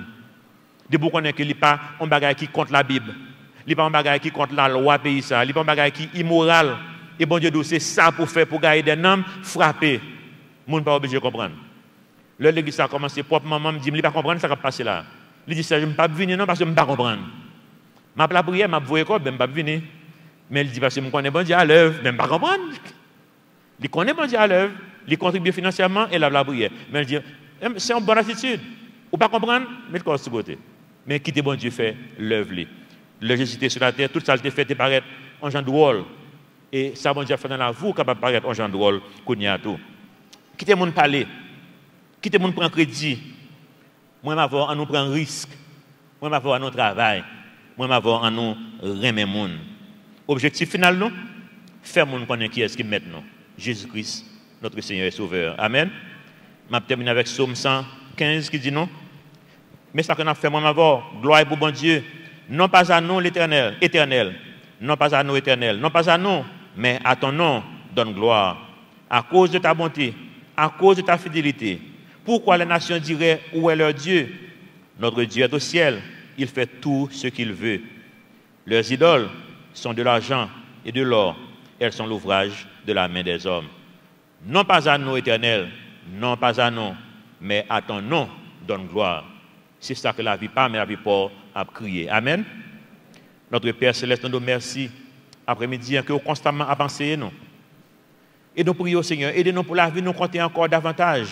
De vous connaissez qu'il n'y a pas un bagage qui contre la Bible. Il n'y a pas un bagage qui contre la loi pays. Il n'y a pas un bagage qui est immoral. Et bon Dieu, c'est ça pour faire, pour gagner des hommes frappés. Je ne pas obligé de comprendre. L'église a commencé proprement, maman me dit, je ne peux pas comprendre ce qui va passer là. Il dit, je ne peux pas venir non parce que je ne peux pas comprendre. Je la prière, je ne peux pas venir. Mais il dit, parce que je connais bon Dieu à l'œuvre, je ne peux pas comprendre. Il connaît bon Dieu à l'œuvre, il contribue financièrement et la prière. Mais il dit, c'est une bonne attitude. Ou pas comprendre, mettez le corps sur côté. Mais quittez bon Dieu fait l'œuvre. Le Jésus était sur la terre, tout ça a été fait paraître en genre drôle. Et ça, bon Dieu a fait dans la vie, capable de paraître en genre drôle, qu'on y a tout. Quittez mon parler. Quittez mon prendre crédit. Moi, je vais nous prendre risque. Moi, je vais nous travail. Moi, je vais nous remettre moun. Objectif final, nous, faire moun connaître qui est-ce qui met nous. Jésus-Christ, notre Seigneur et Sauveur. Amen. Je vais terminer avec Psaume 115 qui dit non. Mais ça qu'on a fait, moi, je vais gloire pour bon Dieu. Non pas à nous, l'Éternel, éternel. Non pas à nous, éternel. Non pas à nous, mais à ton nom, donne gloire. À cause de ta bonté, à cause de ta fidélité. Pourquoi les nations diraient où est leur Dieu? Notre Dieu est au ciel, il fait tout ce qu'il veut. Leurs idoles sont de l'argent et de l'or, elles sont l'ouvrage de la main des hommes. Non pas à nous, éternel, non pas à nous, mais à ton nom donne gloire. C'est ça que la vie pas, mais la vie pas a crié. Amen. Notre Père Céleste, nous merci après-midi que vous constamment avancez nous. Et nous prions, Seigneur, aidez-nous pour la vie, nous compter encore davantage.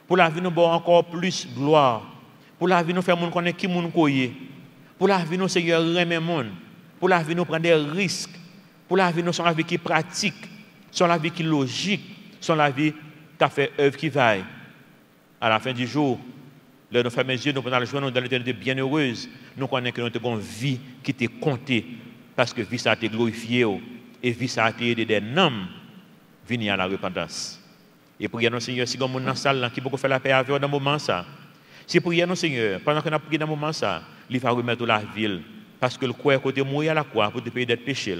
Pour la vie, nous avons encore plus gloire. Pour la vie, nous faisons connaître qui nous connaît. Pour la vie, nous, Seigneur, remet monde. Pour la vie, nous prenons des risques. Pour la vie, nous sommes la vie qui pratique, sont la vie qui logique, sont la vie qui a fait œuvre qui vaille. À la fin du jour, là, nous fermons les yeux, nous prenons le jour, nous dans l'éternité bienheureuse. Nous connaissons que nous avons une vie qui t'est comptée parce que vie ça a été glorifiée et vie ça a été aidé des hommes venir à la repentance. Et prions nous, Seigneur, si nous sommes dans la salle qui peut faire la paix avec nous dans ce moment ça. Si prions nous, Seigneur, pendant que nous prions dans ce moment ça, il va remettre la ville parce que le croix côté mourir à la croix pour te payer d'être péché.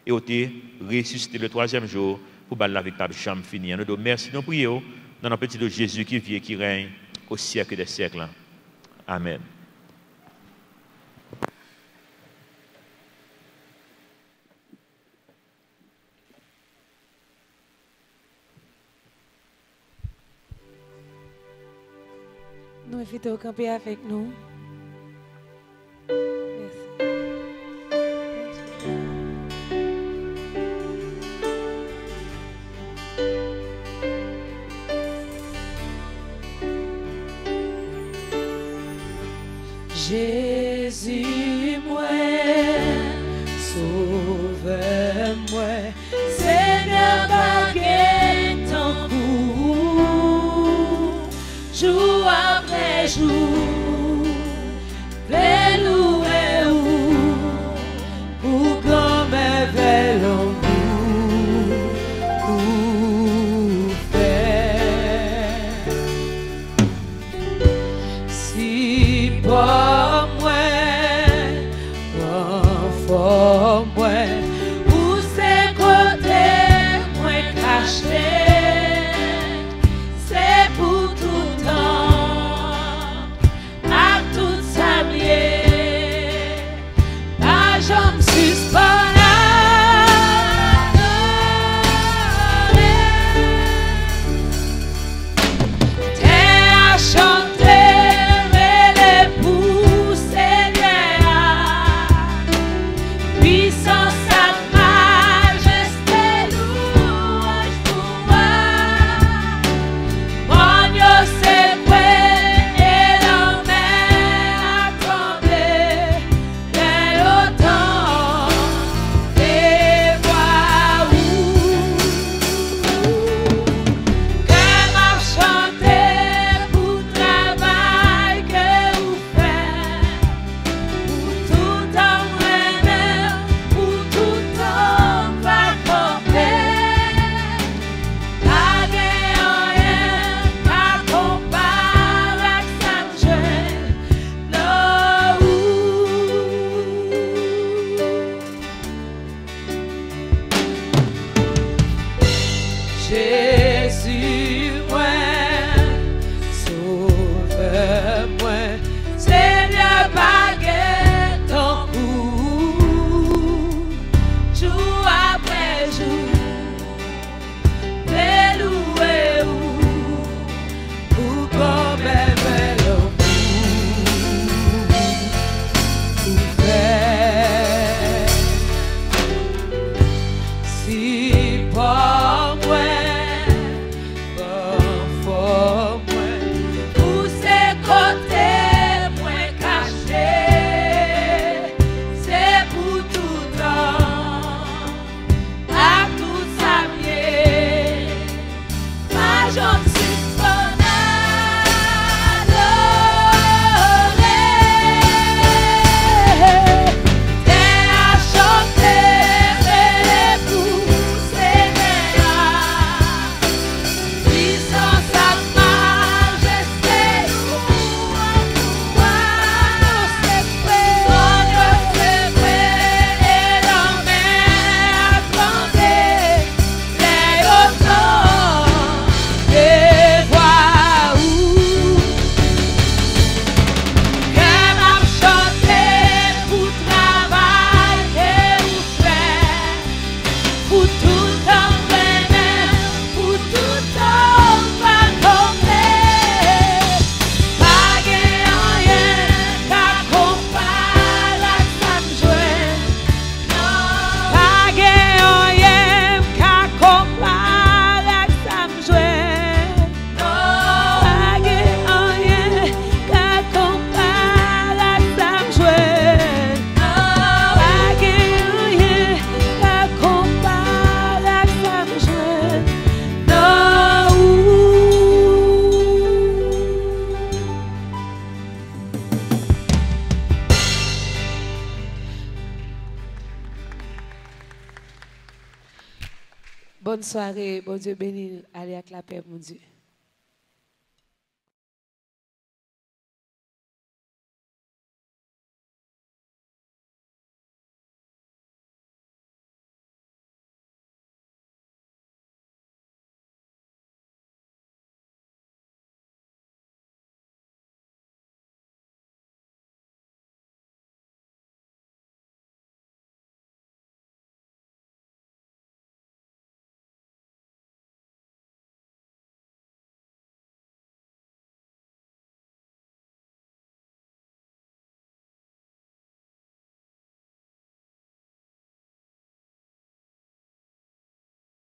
Et au ressuscité le troisième jour pour battre la véritable chambre finie. Nous merci, nous prions dans notre petit de Jésus qui vit et qui règne au siècle des siècles. Amen. Nous invitons au camper avec nous. Merci. Jésus, moi, sauve-moi, Seigneur, baguette en cours, jour après jour, fais louer ou comme un vélo ou faire. Si pas moi, où c'est côté moi caché, c'est pour tout temps, à tout sablier, pas j'en suspends. Puissance Bonne soirée, bon Dieu béni, allez avec la paix, mon Dieu.